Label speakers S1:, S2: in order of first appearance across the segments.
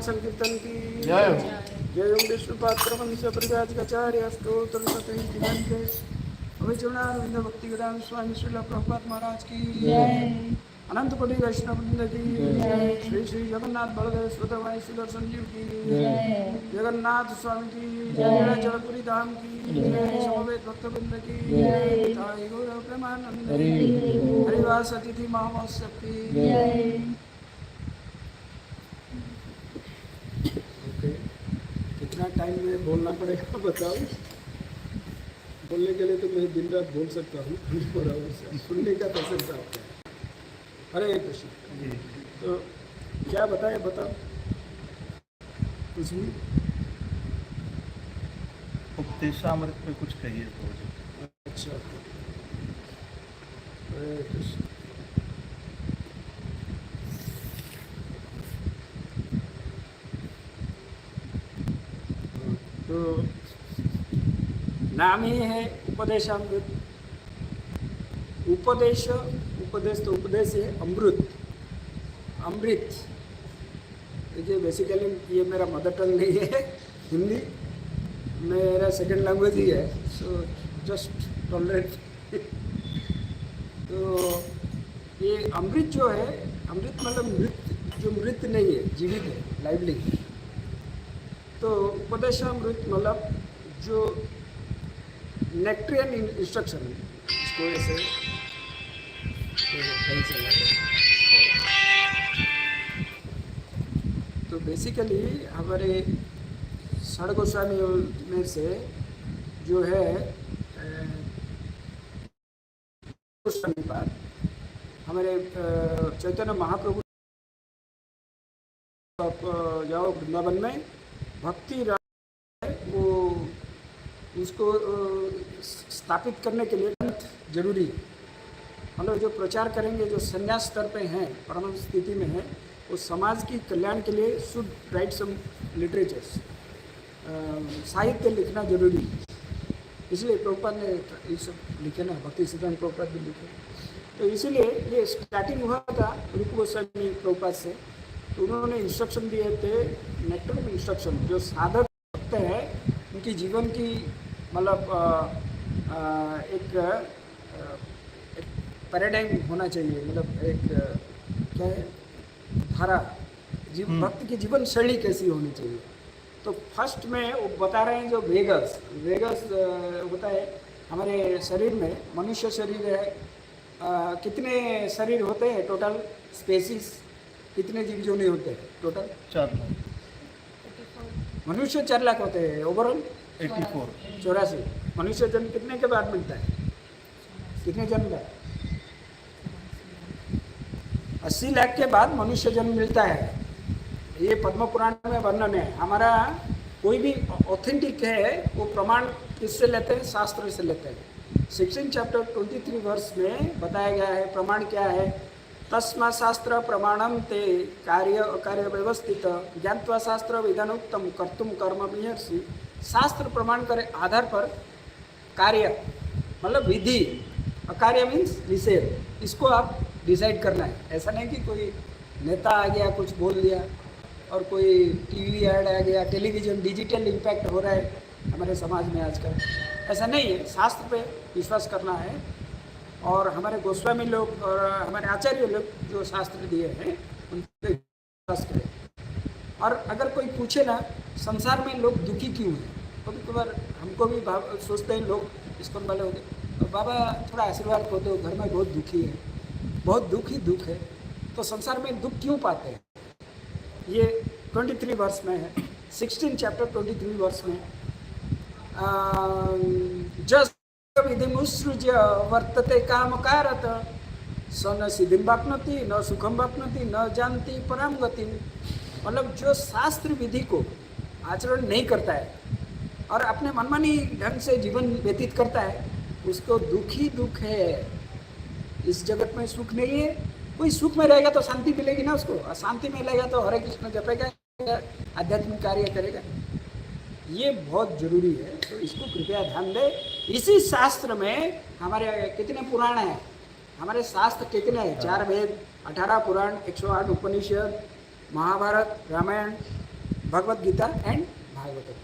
S1: संकीर्तन की जय। जय ओम विष्णु पात्र वंश प्रजाचार्य स्तोत्र अभिचरणारविंद भक्ति वेदांत स्वामी श्रील प्रभुपाद महाराज की जय। अनंत कोटि वैष्णव वृंद की जय। श्री श्री जगन्नाथ बलदेव सुतभाई सुदर्शन जी की जय। जगन्नाथ स्वामी की जय। जगतपुरी धाम की जय। समवेत भक्तवृंद की जय। गौर प्रेमानंद हरिवास अतिथि महामहोत्सव की जय। कितना टाइम में बोलना पड़ेगा बताओ। बोलने के लिए तो मैं दिन रात बोल सकता हूँ, सुनने का कैसे प्राप्त है। हरे कृष्ण। तो क्या बताए बताओ कुछ भी।
S2: उपदेशामृत में कुछ कहिए तो।
S1: अच्छा, हरे कृष्ण। तो नाम ही है उपदेशामृत। उपदेश, उपदेश तो उपदेश है, अमृत, अमृत। देखिए बेसिकली ये मेरा मदर टंग नहीं है, हिंदी मेरा सेकंड लैंग्वेज ही है, सो जस्ट टॉलरेट। तो ये अमृत जो है अमृत मतलब मृत, जो मृत नहीं है, जीवित है, लाइवली। तो उपदेशामृत मतलब जो नेक्ट्रियन इंस्ट्रक्शन, इसको ऐसे कहीं से लाया है। तो बेसिकली हमारे षड गोस्वामियों में से जो है गोस्वामी पाद, हमारे चैतन्य महाप्रभु आप जाओ वृंदावन में, भक्ति है वो, उसको स्थापित करने के लिए ग्रंथ जरूरी है। मतलब जो प्रचार करेंगे, जो संन्यास स्तर पे हैं, परम स्थिति में है, वो समाज की कल्याण के लिए शुड राइट सम लिटरेचर्स, साहित्य लिखना जरूरी है। इसलिए प्रभुपाद ने ये सब लिखे ना, भक्ति सिद्धांत प्रभुपाद भी लिखे। तो इसीलिए ये स्टार्टिंग हुआ था रूप गोस्वामी प्रभुपाद से। तो उन्होंने इंस्ट्रक्शन दिए थे, नेक्टर इंस्ट्रक्शन, जो साधक भक्त है उनकी जीवन की मतलब एक पैराडाइम होना चाहिए, मतलब एक क्या है, धारा, भक्त की जीवन शैली कैसी होनी चाहिए। तो फर्स्ट में वो बता रहे हैं जो वेगस होता है हमारे शरीर में, मनुष्य शरीर है, कितने शरीर होते हैं टोटल, स्पेसीज कितने जीव जो नहीं होते हैं टोटल?
S2: 4 लाख।
S1: मनुष्य 4 लाख होते हैं ओवरऑल,
S2: 84।
S1: मनुष्य जन्म कितने के बाद मिलता है, कितने जन्म का? 80 लाख के बाद मनुष्य जन्म मिलता है। ये पद्म पुराण में वर्णन है। हमारा कोई भी ऑथेंटिक है वो प्रमाण किससे लेते हैं? शास्त्र से लेते हैं। 16 चैप्टर 23 वर्ष में बताया गया है प्रमाण क्या है। तस्मा शास्त्र प्रमाणम ते कार्य अकार्य व्यवस्थित ज्ञात्वा शास्त्र विधानोक्तम कर्तुम कर्म विहर्षि। शास्त्र प्रमाण करे आधार पर कार्य मतलब विधि, अकार्य मीन्स निषेध, इसको आप डिसाइड करना है। ऐसा नहीं कि कोई नेता आ गया कुछ बोल दिया और कोई टीवी ऐड आ गया, टेलीविज़न डिजिटल इम्पैक्ट हो रहा है हमारे समाज में आजकल, ऐसा नहीं है। शास्त्र पे विश्वास करना है और हमारे गोस्वामी लोग और हमारे आचार्य लोग जो शास्त्र दिए हैं उन पर विश्वास करें। और अगर कोई पूछे ना संसार में लोग दुखी क्यों हैं, कभी कभार हमको भी सोचते हैं लोग, इसको वाले हो गए, बाबा थोड़ा आशीर्वाद को दो, घर में बहुत दुखी है, बहुत दुख ही दुख है, तो संसार में दुख क्यों पाते हैं? ये 23 वर्ष में है, 16 चैप्टर 23 वर्ष में। जस विधिमुत्सृज्य वर्तते कामकारत स न सिद्धिं वाप्नोति न सुखम वाप्नोति न जानति पराम गतिम। मतलब जो शास्त्र विधि को आचरण नहीं करता है और अपने मनमानी ढंग से जीवन व्यतीत करता है, उसको दुख ही दुख है। इस जगत में सुख नहीं है। कोई सुख में रहेगा तो शांति मिलेगी ना उसको, और शांति में रहेगा तो हरे कृष्ण जपेगा, आध्यात्मिक कार्य करेगा। ये बहुत जरूरी है, तो इसको कृपया ध्यान दे। इसी शास्त्र में हमारे कितने पुराण हैं, हमारे शास्त्र कितने हैं? 4 वेद, 18 पुराण, 108 उपनिषद, महाभारत, रामायण, भगवत गीता एंड भागवत,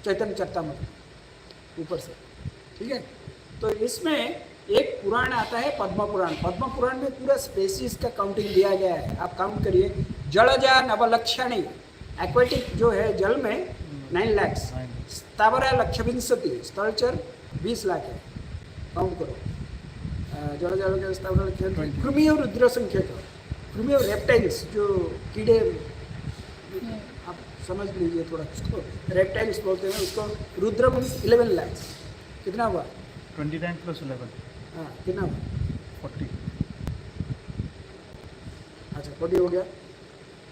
S1: चैतन्य चरितामृत ऊपर से, ठीक है। तो इसमें एक पुराण आता है पद्म पुराण। पद्म पुराण में पूरा स्पेसीज का काउंटिंग दिया गया है। आप काउंट करिए, जलजा नवलक्षणी, एक्वेटिक जो है जल में 9 लाख, स्थावरा लक्षविंशति, स्थलचर 20 लाख है, काउंट करो। जल स्थावरा, कृमि और रुद्र संख्यक, कृमि और रेप्टाइल्स जो कीड़े, आप समझ लीजिए थोड़ा उसको, रेप्टाइल्स बोलते हैं उसको। रुद्र मीन्स 11 लाख। कितना हुआ?
S2: 29 + 11,
S1: हाँ, कितना हुआ?
S2: 40।
S1: अच्छा, 40 हो गया।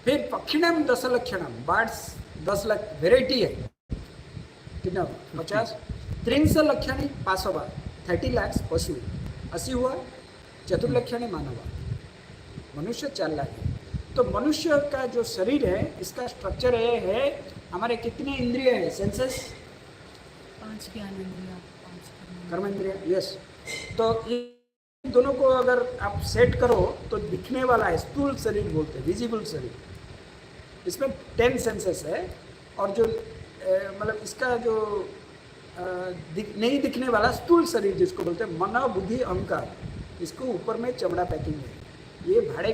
S1: फिर पक्षिणाम 10 लक्षणम, बर्ड्स 10 लाख वेराइटी है, कितना हुआ? 50। 30 लक्षणी पासवा, 30 लाख पशु, 80 हुआ। चतुर्लक्षणी मानव, मनुष्य 4 लाख है। तो मनुष्य का जो शरीर है, इसका स्ट्रक्चर ये है, हमारे कितने इंद्रिय है? सेंसेस
S3: 5 ज्ञानेंद्रिय, 5
S1: कर्मेंद्रिय, यस। तो इन दोनों को अगर आप सेट करो तो दिखने वाला है स्थूल शरीर बोलते हैं, विजिबल शरीर। इसमें 10 सेंसेस है और जो मतलब इसका जो नहीं दिखने वाला स्थूल शरीर जिसको बोलते हैं मन बुद्धि अहंकार, इसको ऊपर में चमड़ा पैकिंग है। ये भाड़े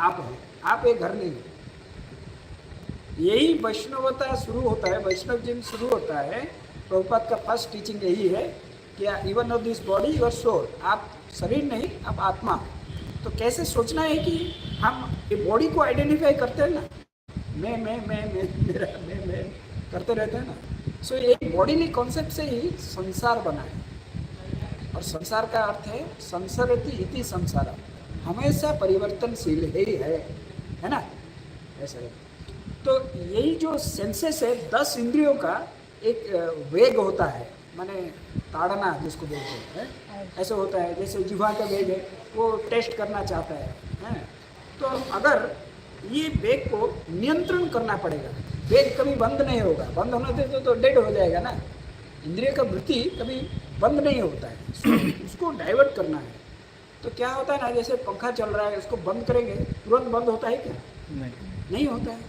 S1: आप हैं, आप एक घर नहीं है। यही वैष्णवता शुरू होता है, वैष्णव जिन शुरू होता है। प्रभुपाद का फर्स्ट टीचिंग यही है कि even of this body your soul, आप शरीर नहीं, आप आत्मा। तो कैसे सोचना है कि हम ये बॉडी को आइडेंटिफाई करते हैं ना, मैं मेरा मैं करते रहते हैं ना। सो ये बॉडीली कॉन्सेप्ट से ही संसार बना है, और संसार का अर्थ है संसरति इति संसार, हमेशा परिवर्तनशील ही है ना, ऐसा है। तो यही जो सेंसेस है, 10 इंद्रियों का एक वेग होता है, माने ताड़ना जिसको बोलते हैं, ऐसे होता है। जैसे जिह्वा का वेग है, वो टेस्ट करना चाहता है। तो अगर ये वेग को नियंत्रण करना पड़ेगा, वेग कभी बंद नहीं होगा, बंद होने से तो डेड हो जाएगा ना। इंद्रिय का वृत्ति कभी बंद नहीं होता है, उसको डाइवर्ट करना है। तो क्या होता है ना, जैसे पंखा चल रहा है, उसको बंद करेंगे, तुरंत बंद होता है क्या? नहीं होता है,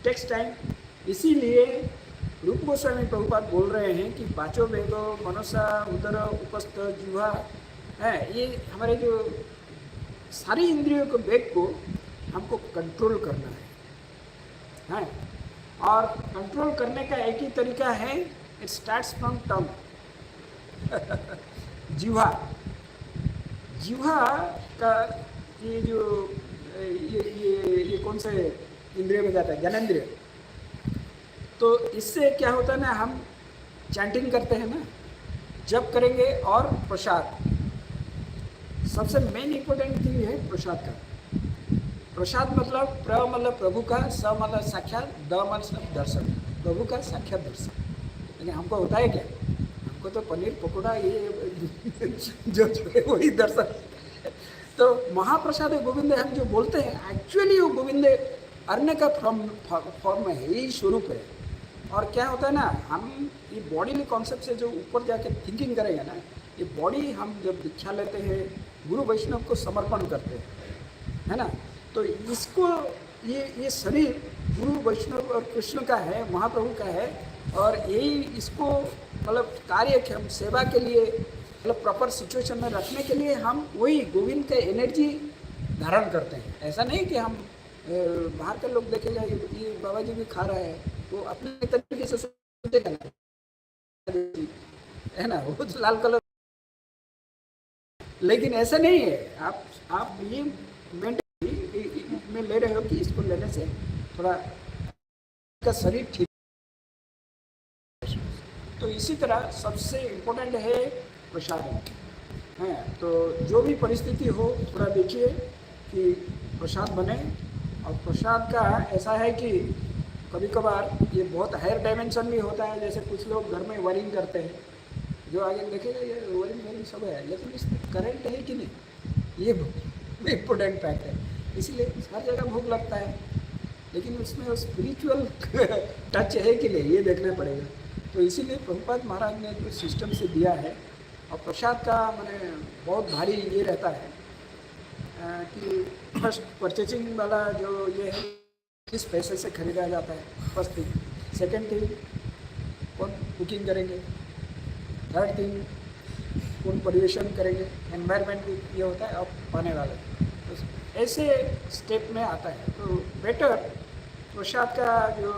S1: टेक्स टाइम। इसीलिए रूप गोस्वामी प्रभुपाद बोल रहे हैं कि पांचों वेदों, मनसा, उदर, उपस्थ, जिह्वा है, ये हमारे जो सारी इंद्रियों के वेग को हमको कंट्रोल करना है। और कंट्रोल करने का एक ही तरीका है, इट स्टार्ट्स फ्रॉम टंग। जिह्वा, जिह्वा का ये जो ये कौन से इंद्रिय में जाता है? ज्ञानेंद्रिय। तो इससे क्या होता है ना, हम चैंटिंग करते हैं ना, जप करेंगे, और प्रसाद सबसे मेन इंपॉर्टेंट थिंग है प्रसाद का। प्रसाद मतलब प्र मतलब प्रभु का, स मतलब साक्षात, द मतलब दर्शन, प्रभु का साक्षात दर्शन। लेकिन हमको होता है क्या? हमको तो पनीर पकौड़ा ये जो है वही दर्शन। तो महाप्रसाद गोविंद हम जो बोलते हैं, एक्चुअली वो गोविंद अन्न का फॉर्म है, यही स्वरूप है। और क्या होता है ना, हम ये बॉडीली कॉन्सेप्ट से जो ऊपर जाके थिंकिंग करेंगे ना, ये बॉडी हम जब दीक्षा लेते हैं, गुरु वैष्णव को समर्पण करते हैं, है ना। तो इसको ये शरीर गुरु वैष्णव और कृष्ण का है, महाप्रभु का है, और यही इसको मतलब कार्यक्षम सेवा के लिए, मतलब प्रॉपर सिचुएशन में रखने के लिए हम वही गोविंद का एनर्जी धारण करते हैं। ऐसा नहीं कि हम बाहर के लोग देखेगा ये बाबा जी भी खा रहा है, वो अपने तरीके से सोचेगा ना, है ना, वो तो लाल कलर। लेकिन ऐसा नहीं है, आप ये मेंटली में ले रहे हो कि इसको लेने से थोड़ा का शरीर ठीक। तो इसी तरह सबसे इम्पोर्टेंट है प्रसाद है। तो जो भी परिस्थिति हो, थोड़ा देखिए कि प्रसाद बने। और प्रसाद का ऐसा है कि कभी कभार ये बहुत हायर डायमेंशन भी होता है। जैसे कुछ लोग घर में वायरिंग करते हैं, जो आगे देखेगा ये वायरिंग सब है, लेकिन इस करंट है कि नहीं, ये इम्पोर्टेंट फैक्ट है। इसीलिए हर जगह भूख लगता है, लेकिन उसमें वो स्पिरिचुअल टच है कि नहीं, ये देखना पड़ेगा। तो इसीलिए प्रभुपाद महाराज ने जो सिस्टम से दिया है, और प्रसाद का मैंने बहुत भारी ये रहता है कि फर्स्ट परचेजिंग वाला जो ये है, किस पैसे से खरीदा जाता है, फर्स्ट थिंग। सेकंड थिंग, कौन कुकिंग करेंगे। थर्ड थिंग, कौन परिवेशन करेंगे। एनवायरनमेंट भी ये होता है, और पाने वाले, तो ऐसे स्टेप में आता है। तो बेटर प्रसाद का जो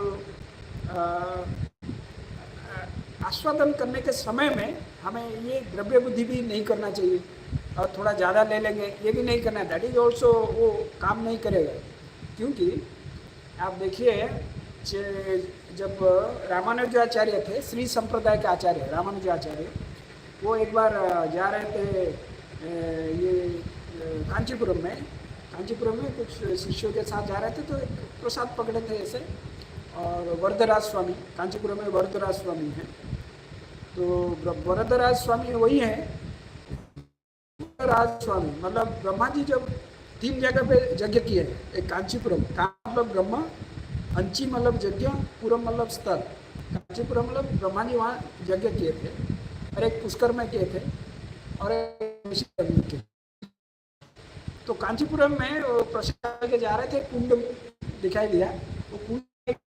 S1: आस्वादन करने के समय में हमें ये द्रव्य बुद्धि भी नहीं करना चाहिए, और थोड़ा ज़्यादा ले लेंगे ये भी नहीं करना है। दैट इज ऑल्सो वो काम नहीं करेगा। क्योंकि आप देखिए, जब रामानुजाचार्य थे, श्री संप्रदाय के आचार्य रामानुजाचार्य, वो एक बार जा रहे थे ये कांचीपुरम में कुछ शिष्यों के साथ जा रहे थे। तो एक प्रसाद पकड़े थे ऐसे, और वरदराज स्वामी, कांचीपुरम में वरदराज स्वामी हैं। तो वरदराज स्वामी वही हैं, वरदराज स्वामी मतलब ब्रह्मा जी जब 3 जगह पे यज्ञ किए हैं। एक कांचीपुरम, का मतलब ब्रह्मा, अंची मतलब यज्ञ, पुरम मतलब स्थल। कांचीपुरम मतलब ब्रह्मा जी वहाँ यज्ञ किए थे, और एक पुष्कर में किए थे, और एक। तो कांचीपुरम में वो प्रसाद के जा रहे थे, कुंड दिखाई दिया। वो कुंड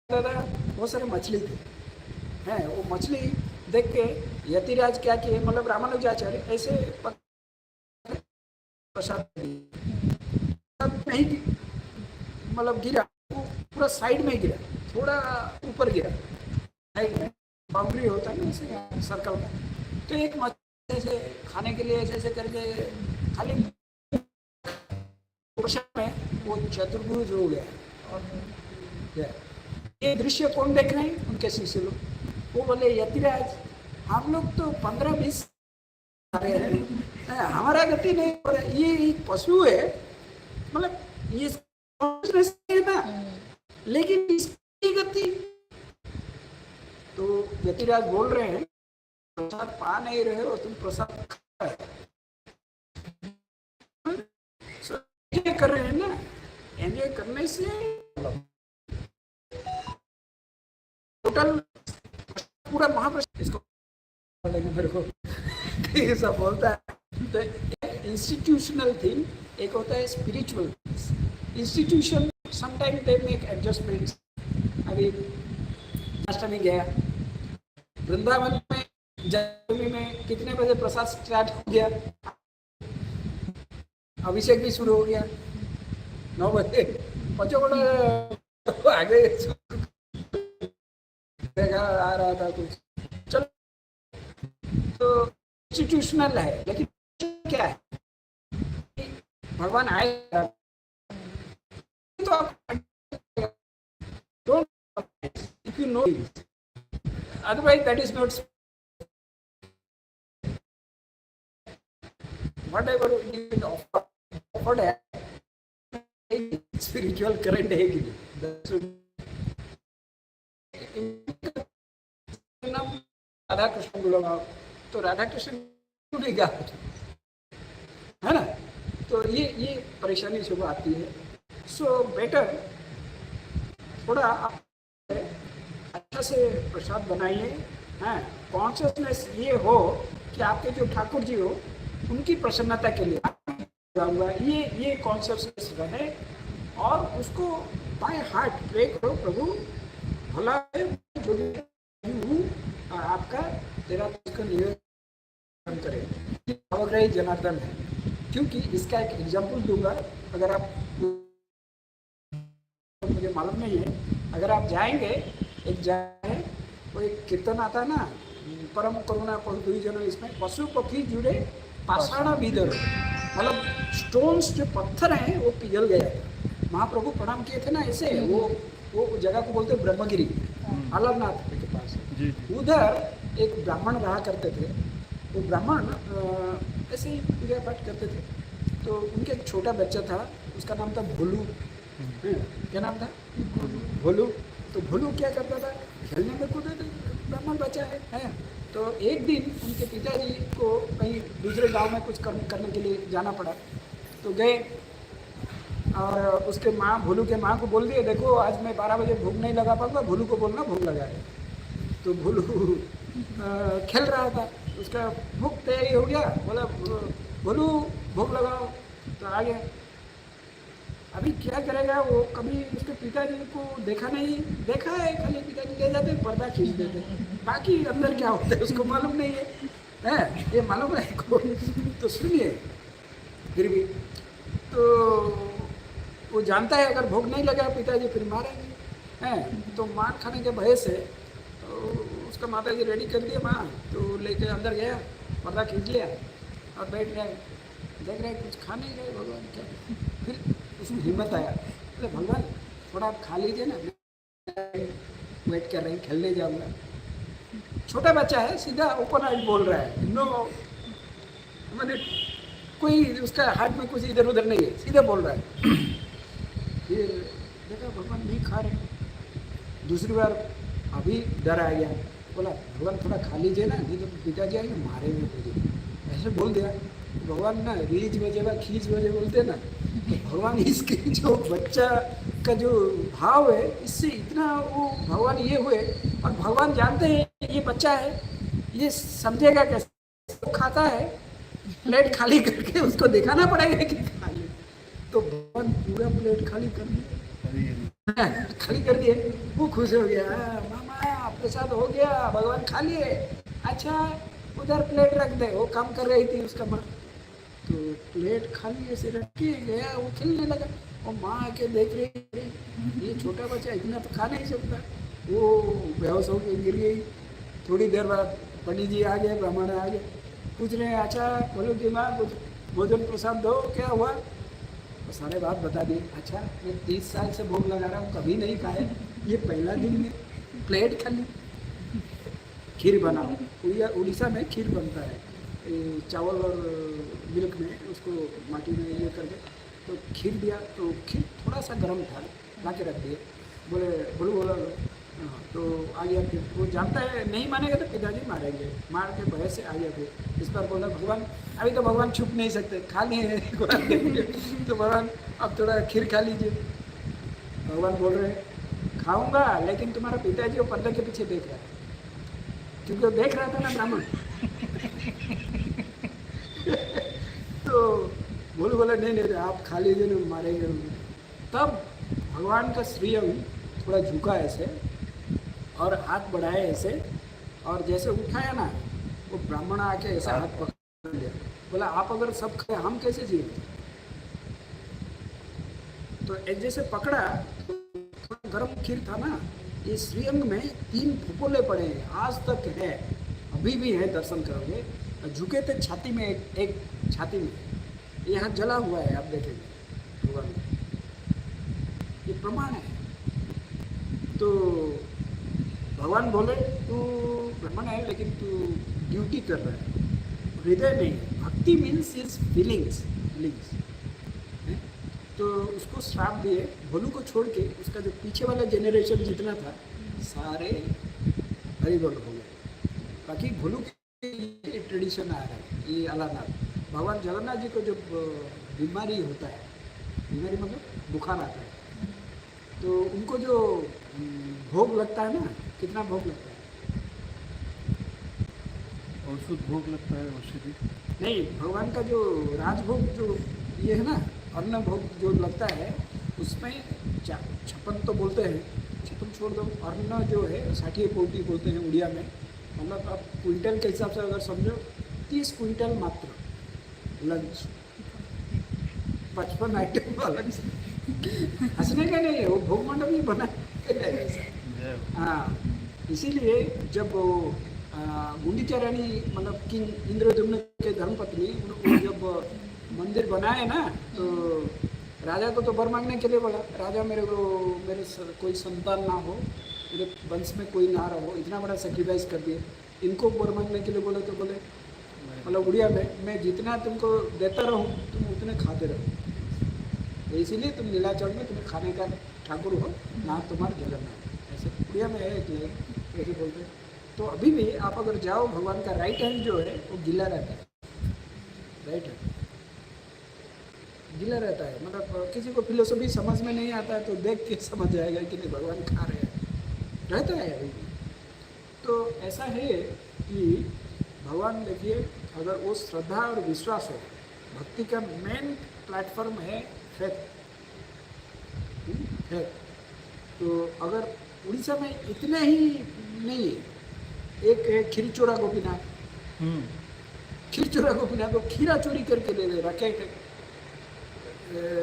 S1: बहुत सारे मछली थे, हैं। वो मछली देख के यतिराज क्या किए, मतलब रामानुजाचार्य ऐसे प्रसाद नहीं मतलब गिरा, वो पूरा साइड में गिरा, थोड़ा ऊपर गिरा, साइड में बाउंड्री होता है ना ऐसे सर्कल का। तो एक मछली ऐसे खाने के लिए ऐसे ऐसे करके खाली पोर्शन में वो चतुर्भुज हो गया। ये दृश्य कौन देख रहे हैं? उनके शिष्य लोग। वो बोले यतिराज हम लोग तो 15-20 रहे हैं, हमारा गति नहीं हो रहा। ये एक पशु है, मतलब ये था, लेकिन इसकी गति। तो यतिराज बोल रहे हैं प्रसाद पा नहीं रहे हो तुम, प्रसाद खा रहे एंजॉय कर रहे हैं ना, एंजॉय करने से टोटल पूरा महाप्रसाद इसको मेरे को ऐसा बोलता है। तो इंस्टीट्यूशनल थिंग एक होता है spiritual. Institution sometime they make adjustments. अभी अष्टमी गया, वृंदावन में जन्माष्टमी में कितने बजे प्रसाद स्टार्ट हो गया, अभिषेक भी शुरू हो गया 9 बजे। पचोड़ा आगे आ रहा था कुछ, चलो तो इंस्टीट्यूशनल है। लेकिन क्या है, भगवान आए तो आप don't, if you know it, otherwise that is not whatever you offered है, spiritual current है कि नहीं। राधा कृष्ण बोलो तो राधा कृष्ण नहीं गा है ना, तो ये परेशानी सुबह आती है। सो बेटर थोड़ा अच्छा से प्रसाद बनाइए, हैं, कॉन्शियसनेस ये हो कि आपके जो ठाकुर जी हो उनकी प्रसन्नता के लिए जाऊंगा, ये कॉन्शियसनेस रहे और उसको बाय हार्ट प्रे करो, प्रभु भला है जो भी आपका तेरा उसका निवेदन करे, भावग्राही जनार्दन है। क्योंकि इसका एक एग्जाम्पल दूंगा, अगर आप, मुझे मालूम नहीं है, अगर आप जाएंगे एक जाए वो एक कीर्तन आता है ना, परम करुणा पहुँच जन, इसमें पशु पक्षी जुड़े पाषाण भीतर, मतलब स्टोन्स जो पत्थर हैं वो पिघल गया। महाप्रभु प्रणाम किए थे ना ऐसे, वो जगह को बोलते ब्रह्मगिरी, अलरनाथ के पास। उधर एक ब्राह्मण रहा करते थे। वो ब्राह्मण ऐसे ही पूजा पाठ करते थे। तो उनके एक छोटा बच्चा था, उसका नाम था भोलू। क्या नाम था? भोलू। तो भोलू क्या करता था, खेलने में कूदे थे, ब्राह्मण बच्चा है। तो एक दिन उनके पिताजी को कहीं दूसरे गांव में कुछ करने के लिए जाना पड़ा। तो गए और उसके माँ, भोलू के माँ को बोल दिए, देखो आज मैं 12 बजे भूख नहीं लगा पाऊंगा, भोलू को बोलना भूख लगा है। तो भोलू खेल रहा था, उसका भूख तैयारी हो गया, बोला भोलू भूख लगाओ, तो आ गया। अभी क्या करेगा वो, कभी उसके पिताजी को देखा नहीं, देखा है खाली पिताजी ले जाते पर्दा खींच देते, बाकी अंदर क्या होता है उसको मालूम नहीं है, ये मालूम है को। तो सुनिए, फिर भी तो वो जानता है अगर भूख नहीं लगा पिताजी फिर मारेंगे, हैं। तो मार खाने के भय से तो उसका माता जी रेडी कर दिया माँ, तो लेके अंदर गया, पर्दा खींच लिया और बैठ गया, देख रहे कुछ खा नहीं रहे भगवान क्या। फिर उसमें हिम्मत आया, अरे भगवान थोड़ा आप खा लीजिए ना, वेट कर रहे हैं, खेलने जाऊँगा। छोटा बच्चा है, सीधा ओपन आइड बोल रहा है, नो, मैंने कोई उसका हाथ में कुछ इधर उधर नहीं है, सीधे बोल रहा है। फिर देखा भगवान नहीं खा रहे। दूसरी बार अभी डर आ गया, बोला भगवान थोड़ा खा लीजिए ना, नहीं तो पिताजी आएंगे मारेंगे मुझे, ऐसे बोल दिया। भगवान ना रीच बजेगा खींच बजे बोलते ना, तो भगवान इसके जो बच्चा का जो भाव है, इससे इतना वो भगवान ये हुए। और भगवान जानते हैं ये बच्चा है, ये समझेगा कैसे, खाता है, प्लेट खाली करके उसको दिखाना पड़ेगा कि खा ले। तो भगवान पूरा प्लेट खाली कर दिया, खाली कर दिए। वो खुश हो गया, मामा प्रसाद हो गया, भगवान खा लिए, अच्छा उधर प्लेट रख दे। वो काम कर रही थी उसका माँ, तो प्लेट खाली ऐसे रख के गया, वो खेलने लगा। और माँ आके देख रही है, ये छोटा बच्चा इतना तो खा नहीं सकता। वो बेहोश होकर गिर गई। थोड़ी देर बाद पंडित जी आ गए, ब्राह्मण आ गए, पूछ रहे हैं अच्छा बोलो कि माँ कुछ भोजन प्रसाद दो, क्या हुआ? तो सारे बात बता दी। अच्छा मैं 30 साल से भोग लगा रहा हूँ, कभी नहीं खाए, ये पहला दिन में प्लेट खाली। खीर बनाओ, उड़ीसा में खीर बनता है, ये चावल और मिल्क में, उसको माटी में ये करके तो खीर दिया। तो खीर थोड़ा सा गर्म था, ला के रख दिए। बोले बोला हाँ, तो आ गया। फिर वो जानता है नहीं मानेगा तो पिताजी मारेंगे, मार के भय से आ गया। फिर इस पर बोला भगवान अभी तो भगवान छुप नहीं सकते, खा लिए तो भगवान अब थोड़ा खीर खा लीजिए। भगवान बोल रहे हैं खाऊंगा, लेकिन तुम्हारा पिताजी वो पर्दे के पीछे देख रहा है, क्योंकि वो देख रहा था ना ब्राह्मण। तो बोला नहीं नहीं आप खा लीजिए ना, मारेंगे। तब भगवान का श्रीअंग थोड़ा झुका ऐसे और हाथ बढ़ाए ऐसे, और जैसे उठाया ना, वो ब्राह्मण आके ऐसा हाथ पकड़ लिया। बोला आप अगर सब खाए हम कैसे जिए? तो जैसे पकड़ा तो थोड़ा गर्म खीर था ना, ये श्रीअंग में 3 फुपोले पड़े हैं, आज तक है, अभी भी है, दर्शन करोगे। झुके थे छाती में, एक छाती में, यहाँ जला हुआ है, आप देखेंगे भगवान, ये प्रमाण है। तो भगवान बोले तू ब्राह्मण है लेकिन तू ड्यूटी कर रहा है, हृदय नहीं। भक्ति मीन्स इज फीलिंग्स। तो उसको श्राप दिए, भोलू को छोड़ के उसका जो पीछे वाला जेनरेशन जितना था सारे हरिबोल हो गए। बाकी भोलू की ट्रेडिशन आ रहा है, ये अलानाथ। भगवान जगन्नाथ जी को जब बीमारी होता है, बीमारी मतलब बुखार आता है, तो उनको जो भोग लगता है ना, कितना भोग लगता है?
S2: औषध भोग लगता है, औषधि
S1: नहीं, भगवान का जो राजभोग जो ये है ना, अन्न भोग जो लगता है, उसमें 56 तो बोलते हैं, 56 छोड़ दो, अन्न जो है 60 कोटि बोलते हैं उड़िया में, मतलब आप क्विंटल के हिसाब से अगर समझो 30 क्विंटल मात्र लंच, 55 आइटम अलग से। हंसने का नहीं है, वो भोग मंडप ही बना के ऐसा। हाँ, इसीलिए जब वो गुंडीचा रानी मतलब किंग इंद्रद्युम्न के धर्मपत्नी, उनको जब मंदिर बनाए ना, तो राजा को तो वर मांगने के लिए बोला, राजा मेरे कोई संतान ना हो, मेरे वंश में कोई ना रहो, इतना बड़ा सेक्रीफाइस कर दिए। इनको वर मांगने के लिए बोले तो बोले मतलब उड़िया में, मैं जितना तुमको देता रहूँ तुम उतने खाते रहो, तो इसीलिए तुम नीलाचल में तुम्हें खाने का ठाकुर हो, ना तुम्हारा जगन्नाथ। ऐसे उड़िया में है एक ऐसे बोलते हैं। तो अभी भी आप अगर जाओ, भगवान का राइट हैंड जो है वो गीला रहता है, राइट हैंड गीला रहता है। मतलब किसी को फिलोसफी समझ में नहीं आता है तो देख के समझ जाएगा कि नहीं भगवान खा रहे हैं, रहता है अभी भी। तो ऐसा है कि भगवान देखिए, अगर वो श्रद्धा और विश्वास हो, भक्ति का मेन प्लेटफॉर्म है फेथ। तो अगर उड़ीसा में इतने ही नहीं है, एक है खीरचोरा गोपीनाथ। खीरचोरा गोपीनाथ तो खीरा चोरी करके ले रखे,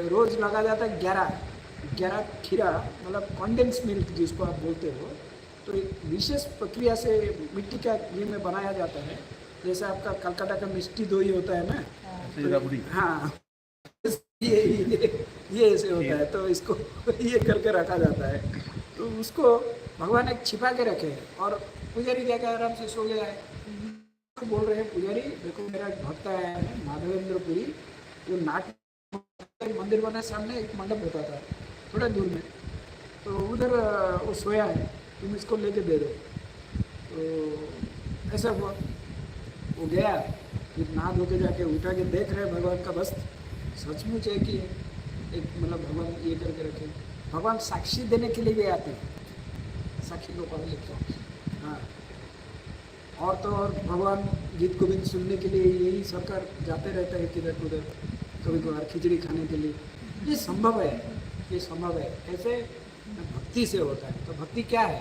S1: रोज लगा जाता है 11 खीरा, मतलब कॉन्डेंस मिल्क जिसको आप बोलते हो। तो एक विशेष प्रक्रिया से मिट्टी का घी में बनाया जाता है, जैसे आपका कलकत्ता का मिष्टी दोई होता है ना,
S2: रबड़ी।
S1: हाँ, ये ऐसे होता है। तो इसको ये करके रखा जाता है। तो उसको भगवान एक छिपा के रखे हैं, और पुजारी जाकर आराम से सो गया है। तो बोल रहे हैं पुजारी देखो मेरा भक्त आया है माधवेंद्रपुरी, वो नाट मंदिर बना, सामने एक मंडप होता था थोड़ा दूर में, तो उधर वो सोया है, तुम इसको लेके दे दो। तो ऐसा हुआ, वो गया, फिर नहा धो के जाके उठा के देख रहे भगवान का वस्त्र, सचमुच है कि एक मतलब भगवान ये करके रखे। भगवान साक्षी देने के लिए भी आते हैं, साक्षी को पढ़ लेते। हाँ, और तो और भगवान गीत गोविंद सुनने के लिए यही सरकार जाते रहते हैं किधर उधर, कभी कभार खिचड़ी खाने के लिए। ये संभव है, ये संभव है। कैसे? भक्ति से होता है। तो भक्ति क्या है?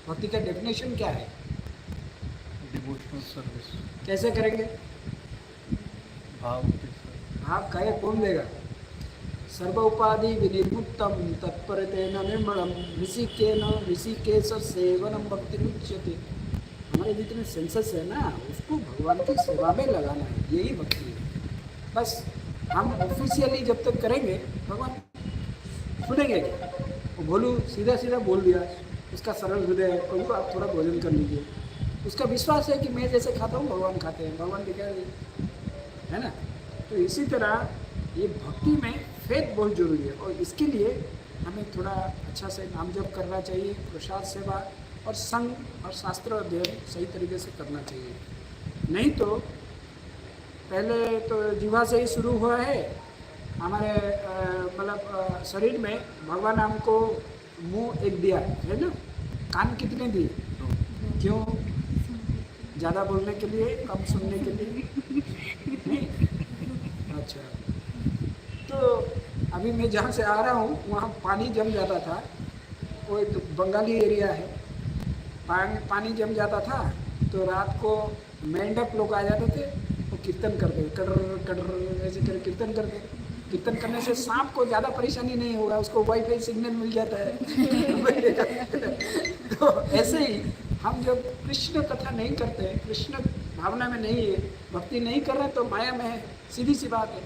S1: भक्ति का डेफिनेशन क्या है?
S2: Devotional service.
S1: कैसे करेंगे?
S2: भाव के साथ।
S1: आप कहे कौन देगा? सर्वोपाधि विनिर्मुक्तम तत्परतेन निर्मलम ऋषिकेश सेवनम भक्ति मुच्यते। हमारे जितने सेंसेस है ना, उसको भगवान की सेवा में लगाना है, यही भक्ति है। बस हम ऑफिशियली जब तक करेंगे, भगवान सुनेंगे क्या? वो भोलू सीधा सीधा बोल दिया, उसका सरल हृदय है, प्रभु आप थोड़ा भोजन कर लीजिए। उसका विश्वास है कि मैं जैसे खाता हूँ भगवान खाते हैं, भगवान भी क्या है ना। तो इसी तरह ये भक्ति में फेथ बहुत जरूरी है, और इसके लिए हमें थोड़ा अच्छा से नाम जप करना चाहिए, प्रसाद सेवा और संग और शास्त्र अध्ययन सही तरीके से करना चाहिए। नहीं तो पहले तो जीवा से ही शुरू हुआ है हमारे मतलब शरीर में। भगवान हमको मुंह एक दिया है ना, कान कितने दिए? क्यों? ज़्यादा बोलने के लिए, कम सुनने के लिए? नहीं? अच्छा, तो अभी मैं जहाँ से आ रहा हूँ वहाँ पानी जम जाता था। वो एक बंगाली एरिया है, पानी जम जाता था, तो रात को मेंढक लोग आ जाते थे, वो कीर्तन करते, कटर कटर ऐसे कर कीर्तन करते। कीर्तन करने से सांप को ज़्यादा परेशानी नहीं होगा, उसको वाईफाई सिग्नल मिल जाता है। तो ऐसे ही हम जब कृष्ण कथा नहीं करते, कृष्ण भावना में नहीं है, भक्ति नहीं कर रहे, तो माया में है, सीधी सी बात है।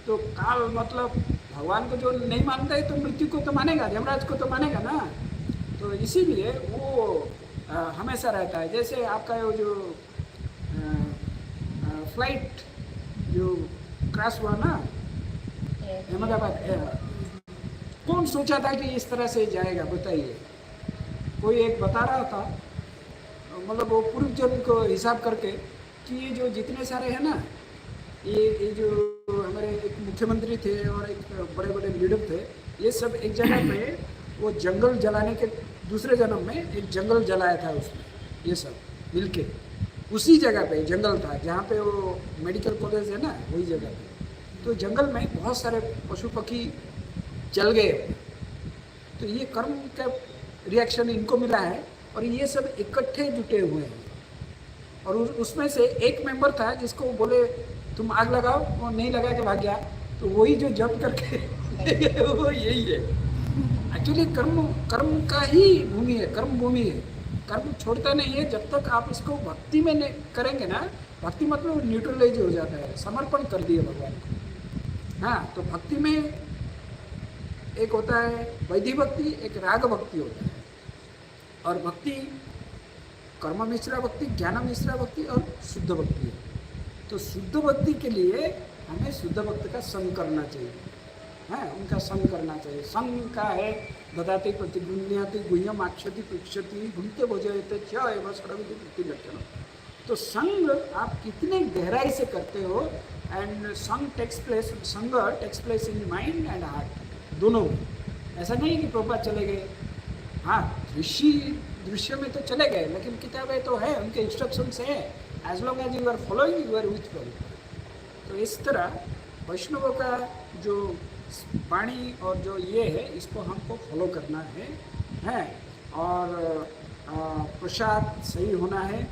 S1: तो काल मतलब भगवान को जो नहीं मानता है तो मृत्यु को तो मानेगा, यमराज को तो मानेगा ना। तो इसीलिए वो हमेशा रहता है। जैसे आपका वो जो फ्लाइट जो क्रैश हुआ ना अहमदाबाद, कौन सोचा था कि इस तरह से जाएगा? बताइए। कोई एक बता रहा था, मतलब वो पूर्व जन्म को हिसाब करके कि ये जो जितने सारे हैं ना, ये जो हमारे एक मुख्यमंत्री थे और एक बड़े बड़े लीडर थे, ये सब एक जगह पे वो जंगल जलाने के दूसरे जन्म में एक जंगल जलाया था उसमें, ये सब मिलके उसी जगह पे जंगल था जहाँ पे वो मेडिकल कॉलेज है ना, वही जगह पे। तो जंगल में बहुत सारे पशु पक्षी जल गए। तो ये कर्म का रिएक्शन इनको मिला है, और ये सब इकट्ठे जुटे हुए हैं। और उसमें से एक मेंबर था जिसको बोले तुम आग लगाओ, वो नहीं लगा के भाग गया। तो वही जो जंप करके वो यही है एक्चुअली। कर्म का ही भूमि है, कर्म भूमि है। कर्म छोड़ता नहीं है जब तक आप इसको भक्ति में करेंगे ना। भक्ति मतलब न्यूट्रलाइज हो जाता है, समर्पण कर दिए भगवान को। हाँ, तो भक्ति में एक होता है वैदिक भक्ति, एक राग भक्ति होता है। और भक्ति कर्म मिश्रा भक्ति, ज्ञान मिश्रा भक्ति और शुद्ध भक्ति है। तो शुद्ध भक्ति के लिए हमें शुद्ध भक्त का संग करना चाहिए, है उनका संग करना चाहिए। संग का है ददाति प्रतिगुण्याति गुह्यम आक्षति पृक्षति घूमते भोजयते च लक्षण। तो संग आप कितने गहराई से करते हो, एंड संग takes place in mind and heart दोनों। ऐसा नहीं कि प्रभुपाद चले गए, हाँ दृश्य में तो चले गए, लेकिन किताबें तो है, उनके इंस्ट्रक्शंस है। As long as you are following you are with Prabhupada. तो इस तरह वैष्णवों का जो वाणी और जो ये है, इसको हमको फॉलो करना है और प्रसाद सही होना है।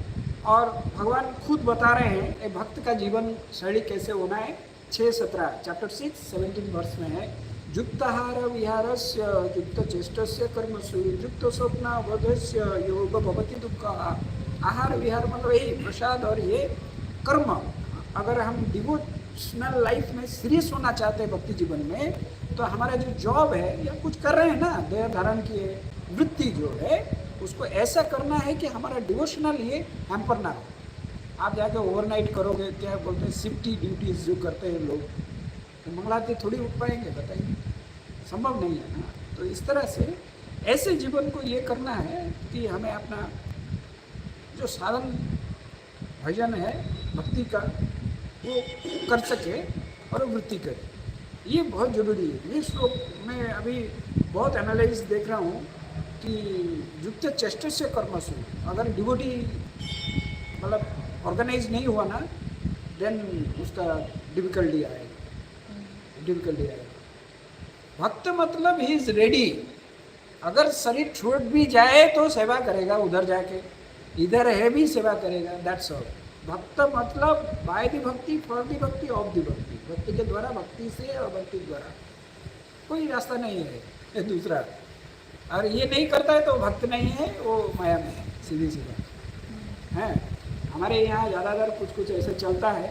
S1: और भगवान खुद बता रहे हैं एक भक्त का जीवन शैली कैसे होना है। 6:17 चैप्टर 6 17 वर्ष में है। युक्ताहार विहारस्य युक्तचेष्टस्य कर्मसु युक्त स्वप्नावधस्य योग भवति दुःख। आहार विहार मतलब यही प्रसाद और ये कर्म। अगर हम डिवोशनल लाइफ में सीरियस होना चाहते हैं भक्ति जीवन में, तो हमारा जो जॉब है या कुछ कर रहे हैं ना, देह धारण की वृत्ति जो है, उसको ऐसा करना है कि हमारा डिवोशनल ये हैम्पर ना हो। आप जाके ओवरनाइट करोगे, क्या बोलते हैं शिफ्टी ड्यूटीज जो करते हैं लोग, तो मंगलाती थोड़ी उठ पाएंगे? बताइए, संभव नहीं है ना। तो इस तरह से ऐसे जीवन को ये करना है कि हमें अपना जो साधन भजन है भक्ति का वो कर सके और वृत्ति करे। ये बहुत ज़रूरी है। ये श्लोक में अभी बहुत एनालिसिस देख रहा हूँ कि युक्त चेष्ट से कर्मसु, अगर डिवोटी मतलब ऑर्गेनाइज नहीं हुआ ना, देन उसका डिफिकल्टी आएगी। भक्त मतलब ही इज रेडी। अगर शरीर छूट भी जाए तो सेवा करेगा, उधर जाके इधर है भी सेवा करेगा, दैट्स ऑल। भक्त मतलब बाय द भक्ति, फॉर द भक्ति, ऑफ द भक्ति। भक्ति के द्वारा, भक्ति से और भक्ति द्वारा। कोई रास्ता नहीं है ये दूसरा। और ये नहीं करता है तो भक्त नहीं है, वो माया में है, सीधी सी बात है। हमारे यहाँ ज़्यादातर कुछ कुछ ऐसे चलता है,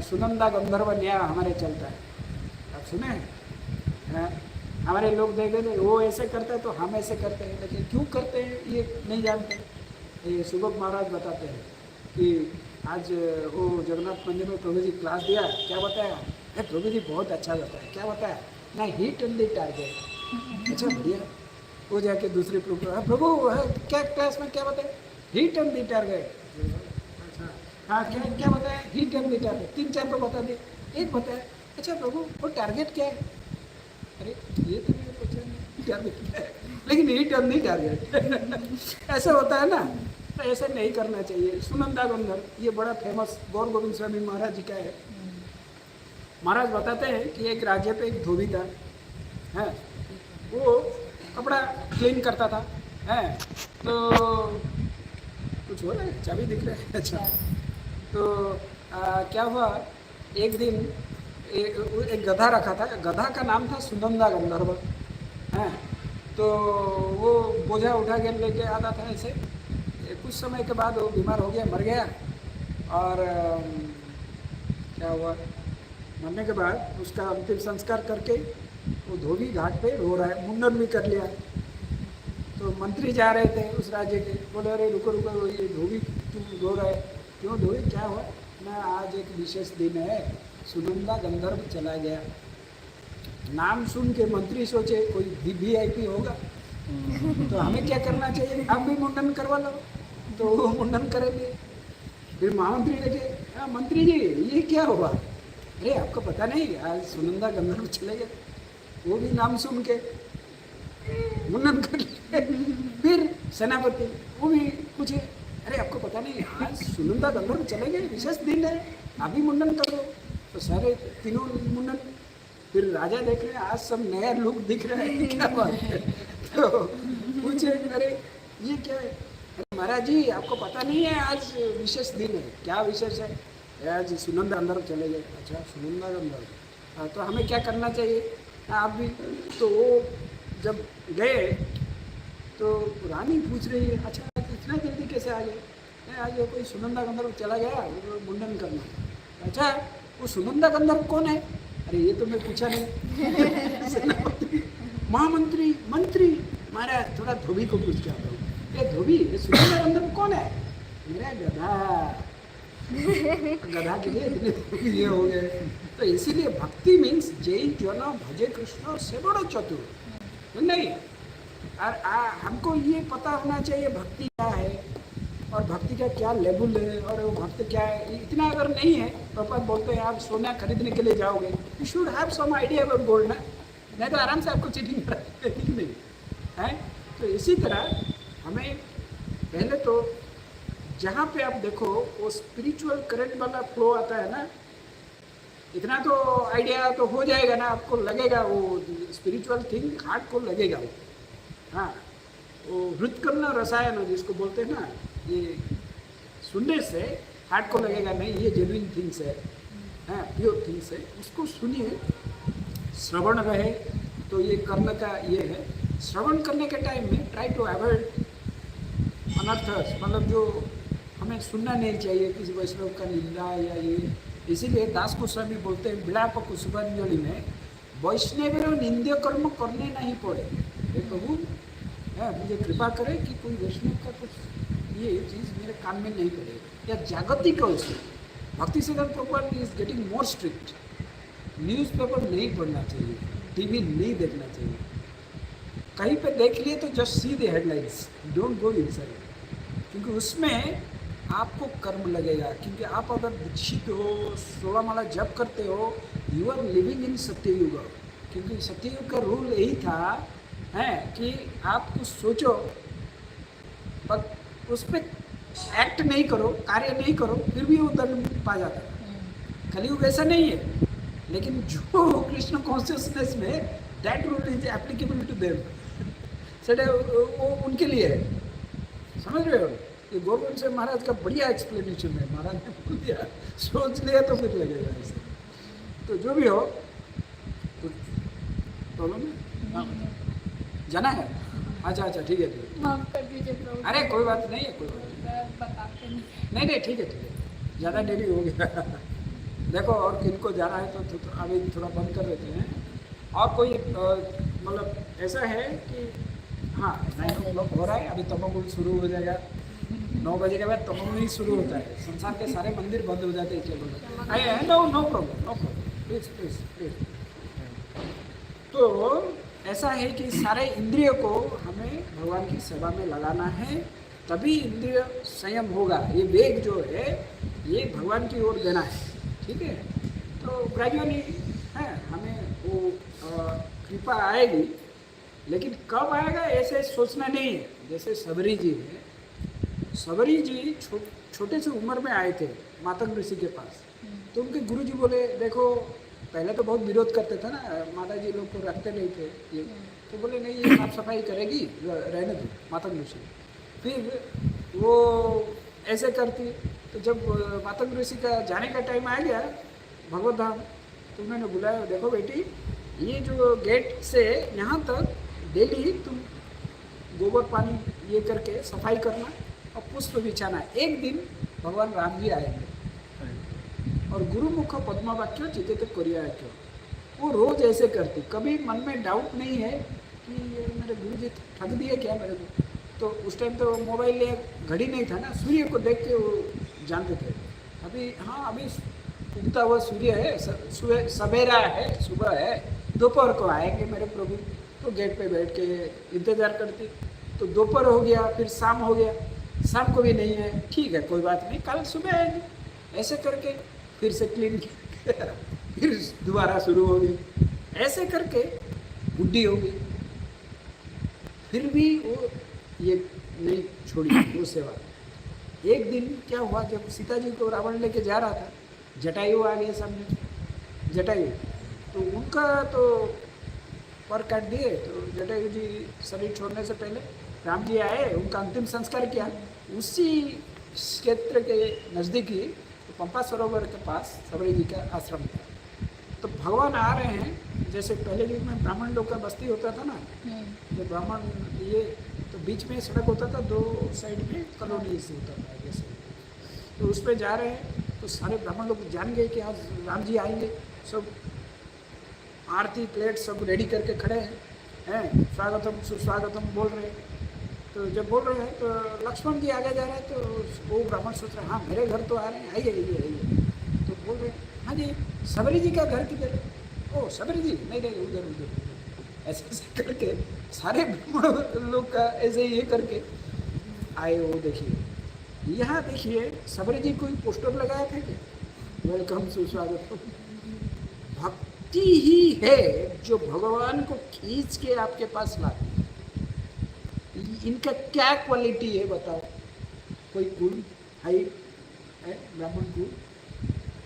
S1: सुनंदा गंधर्व न्याय हमारे चलता है, आप सुने हैं? हमारे लोग देखे थे वो ऐसे करते हैं तो हम ऐसे करते हैं, लेकिन क्यों करते हैं ये नहीं जानते। ये सुबोध महाराज बताते हैं कि आज वो जगन्नाथ मंदिर में प्रभु जी क्लास दिया, क्या बताया? प्रभु जी बहुत अच्छा बताया, क्या बताया ना, हिट एंड द टारगेट। अच्छा बढ़िया। वो जाके दूसरे प्रभु क्या क्लास में क्या बताया? Hit and the target. अच्छा हाँ, क्या बताया? Hit and the target. 3-4 तो बता दिए, एक बताया। अच्छा प्रभु वो टारगेट क्या है? अरे ये तो मैंने पूछा नहीं टारगेट क्या है, लेकिन हिट एंड द टारगेट। ऐसा होता है ना, तो ऐसे नहीं करना चाहिए। सुनंदा गंधर्व ये बड़ा फेमस गौर गोविंद स्वामी महाराज जी का है। महाराज बताते हैं कि एक राज्य पे एक धोबी था, है वो कपड़ा क्लीन करता था, है तो कुछ हो रहा है, चाबी दिख रहा है। अच्छा तो क्या हुआ, एक दिन एक गधा रखा था, गधा का नाम था सुनंदा गंधर्व, है तो वो बोझा उठा के लेके आता था ऐसे। कुछ समय के बाद वो बीमार हो गया, मर गया। और क्या हुआ, मरने के बाद उसका अंतिम संस्कार करके वो धोबी घाट पे रो रहा है, मुंडन भी कर लिया। तो मंत्री जा रहे थे उस राज्य के, बोले अरे रुको रुको, ये धोबी तुम रो रहा है, क्यों धोबी क्या हुआ? ना आज एक विशेष दिन है, सुनंदा गंधर्व चला गया। नाम सुन के मंत्री सोचे कोई VIP होगा, तो हमें क्या करना चाहिए, आप भी मुंडन करवा लो। तो वो मुंडन करेंगे। फिर महामंत्री लगे, हाँ मंत्री जी ये क्या हुआ? अरे आपको पता नहीं आज सुनंदा गंधर्व चले गए। वो भी नाम सुन के मुंडन कर लिए। फिर सेनापति वो भी पूछे, अरे आपको पता नहीं आज सुनंदा गंधर्व चले गए, विशेष दिन है, अभी मुंडन कर लो। तो सारे तीनों मुंडन। फिर राजा देख रहे हैं आज सब नया लुक दिख रहा है, क्या बात है? तो पूछे अरे ये क्या है? अरे महाराज जी आपको पता नहीं है आज विशेष दिन है। क्या विशेष है? आज सुनंदा गंधर्व चले गए। अच्छा सुनंदा गंधर्व, हाँ तो हमें क्या करना चाहिए? आप भी। तो वो जब गए तो रानी पूछ रही है, अच्छा इतना जल्दी कैसे आ गए? आज कोई सुनंदा गंधर्व चला गया, मुंडन करना। अच्छा वो सुनंदा गंधर्व कौन है? अरे ये तो मैं पूछा नहीं। महामंत्री मंत्री, महाराज थोड़ा धोबी को पूछ के आता हूँ, ये धोबी ये सुनंदा गंधर्व कौन है? मेरा गधा। गधा के लिए इतने ये हो गए। तो इसीलिए भक्ति मीन्स जय जन भजे कृष्ण से बड़ा चतुर नहीं। और हमको ये पता होना चाहिए भक्ति क्या है और भक्ति का क्या लेवल है और वो भक्त क्या है। इतना अगर नहीं है, प्रभुपाद बोलते हैं आप सोना खरीदने के लिए जाओगे, you should have some idea about gold ना, नहीं तो आराम से आपको चीटिंग कराएंगे नहीं है। तो इसी तरह हमें पहले तो जहाँ पे आप देखो वो स्पिरिचुअल करंट वाला फ्लो आता है ना, इतना तो आइडिया तो हो जाएगा ना, आपको लगेगा वो स्पिरिचुअल थिंग हार्ट को लगेगा वो। हाँ वो हृत्कर्ण रसायन जिसको बोलते हैं ना, ये सुनने से हार्ट को लगेगा नहीं ये जेन्युइन थिंग्स है, हाँ प्योर थिंग्स है, उसको सुनिए। श्रवण रहे तो ये कर्ण का ये है, श्रवण करने के टाइम में ट्राई टू अवॉइड अनर्थस, मतलब जो हमें सुनना नहीं चाहिए किसी वैष्णव का निंदा या ये। इसीलिए दास गोस्वामी बोलते हैं विलाप कुसुमांजलि में, वैष्णव निंद्य कर्म करने नहीं पड़े। हे प्रभु मुझे कृपा करे कि कोई वैष्णव का कुछ ये चीज़ मेरे कान में नहीं पड़े। या जागतिक also भक्ति सिद्धांत Prabhupada is getting more strict. Newspaper नहीं पढ़ना चाहिए, टीवी नहीं देखना चाहिए, कहीं पे देख लिए तो just see the headlines, don't go inside, क्योंकि उसमें आपको कर्म लगेगा। क्योंकि आप अगर दीक्षित हो, 16 माला जप करते हो, यू आर लिविंग इन सत्ययुग। क्योंकि सत्ययुग का रूल यही था है कि आप कुछ सोचो पर उस पर एक्ट नहीं करो, कार्य नहीं करो, फिर भी वो दंड पा जाता है। कलयुग ऐसा नहीं है, लेकिन जो कृष्ण कॉन्शियसनेस में that rule is applicable to them, सेटा वो उनके लिए है। समझ रहे हो? ये गोविंद से महाराज का बढ़िया एक्सप्लेनेशन है। महाराज ने बोल दिया, सोच लिया तो फिर लगेगा ऐसे। तो जो भी हो, तो प्रॉब्लम है? हाँ, जाना है? अच्छा अच्छा, ठीक है ठीक है।
S3: माफ कर दीजिए प्रभु।
S1: अरे कोई बात नहीं है, कोई बात नहीं।
S3: मैं बताते नहीं।
S1: नहीं नहीं, ठीक है ठीक है, ज़्यादा देरी हो गया। देखो, और किनको जाना है तो अभी थोड़ा बंद कर देते हैं। और कोई मतलब ऐसा है कि हाँ 9 o'clock हो रहा है, अभी तमोगुण शुरू हो जाएगा। 9 बजे के बाद तमोगुण ही शुरू होता है, संसार के सारे मंदिर बंद हो जाते हैं। चलो, no no problem, no problem, please please please. तो ऐसा है कि सारे इंद्रिय को हमें भगवान की सेवा में लगाना है, तभी इंद्रिय संयम होगा। ये वेग जो है ये भगवान की ओर देना है, ठीक है। तो ग्रेजुअली है हमें वो कृपा आएगी, लेकिन कब आएगा ऐसे सोचना नहीं है। जैसे सबरी जी है, सबरी जी छोटे से उम्र में आए थे मातंग ऋषि के पास। तो उनके गुरु जी बोले, देखो पहले तो बहुत विरोध करते थे ना, माता जी लोग को रखते नहीं थे ये। तो बोले नहीं, ये साफ सफाई करेगी, रहने दो मातंग ऋषि। फिर वो ऐसे करती। तो जब मातंग ऋषि का जाने का टाइम आ गया भगवत धाम, तो उन्होंने बुलाया, देखो बेटी, ये जो गेट से यहाँ तक डेली तुम गोबर पानी ये करके सफाई करना और पुष्प बिछाना। एक दिन भगवान राम जी आएंगे और गुरुमुख पद्मवाक्य चित्ते करिया क्यों। वो रोज ऐसे करती, कभी मन में डाउट नहीं है कि ये मेरे गुरु जी ठग दिए क्या मेरे को। तो उस टाइम तो मोबाइल या घड़ी नहीं था ना, सूर्य को देख के वो जानते थे। अभी हाँ, अभी उगता हुआ सूर्य है, सवेरा है, सुबह है, दोपहर को आएंगे मेरे प्रभु। तो गेट पे बैठ के इंतज़ार करती। तो दोपहर हो गया, फिर शाम हो गया, शाम को भी नहीं है, ठीक है कोई बात नहीं, कल सुबह आएंगे। ऐसे करके फिर से क्लीन किया, फिर दोबारा शुरू हो गई। ऐसे करके बुढ़ी हो गई, फिर भी वो ये नहीं छोड़ी वो सेवा। एक दिन क्या हुआ, जब सीता जी को रावण लेके जा रहा था, जटायु आ गए सामने, जटायु। तो उनका तो पर काट दिए। तो जटायु जी शरीर छोड़ने से पहले राम जी आए, उनका अंतिम संस्कार किया उसी क्षेत्र के नज़दीक ही, तो पंपा सरोवर के पास सबरी जी का आश्रम था। तो भगवान आ रहे हैं, जैसे पहले युग में ब्राह्मण लोग का बस्ती होता था ना, जो ब्राह्मण ये, तो बीच में सड़क होता था, दो साइड में कॉलोनी से होता था जैसे। तो उस पर जा रहे हैं, तो सारे ब्राह्मण लोग जान गए कि आज राम जी आएंगे। सब आरती प्लेट सब रेडी करके खड़े हैं, स्वागतम सुस्वागतम बोल रहे हैं। तो जब बोल रहे हैं तो लक्ष्मण जी आगे जा रहे हैं, तो वो ब्राह्मण सोच रहे हैं, हाँ मेरे घर तो आ रहे हैं, आइए आइए आइए। तो बोल रहे हैं, हाँ जी सबरी जी का घर किधर? ओ सबरी जी, नहीं नहीं उधर उधर। ऐसे ऐसे करके सारे ब्राह्मण लोग का ऐसे ये करके आए। वो देखिए, यहाँ देखिए सबरी जी कोई पोस्टर लगाया था क्या, वेलकम सुस्वागतम। भक्ति ही है जो भगवान को खींच के आपके पास लाती है। इनका क्या क्वालिटी है बताओ? कोई गुण हाई है, ब्राह्मण गुण,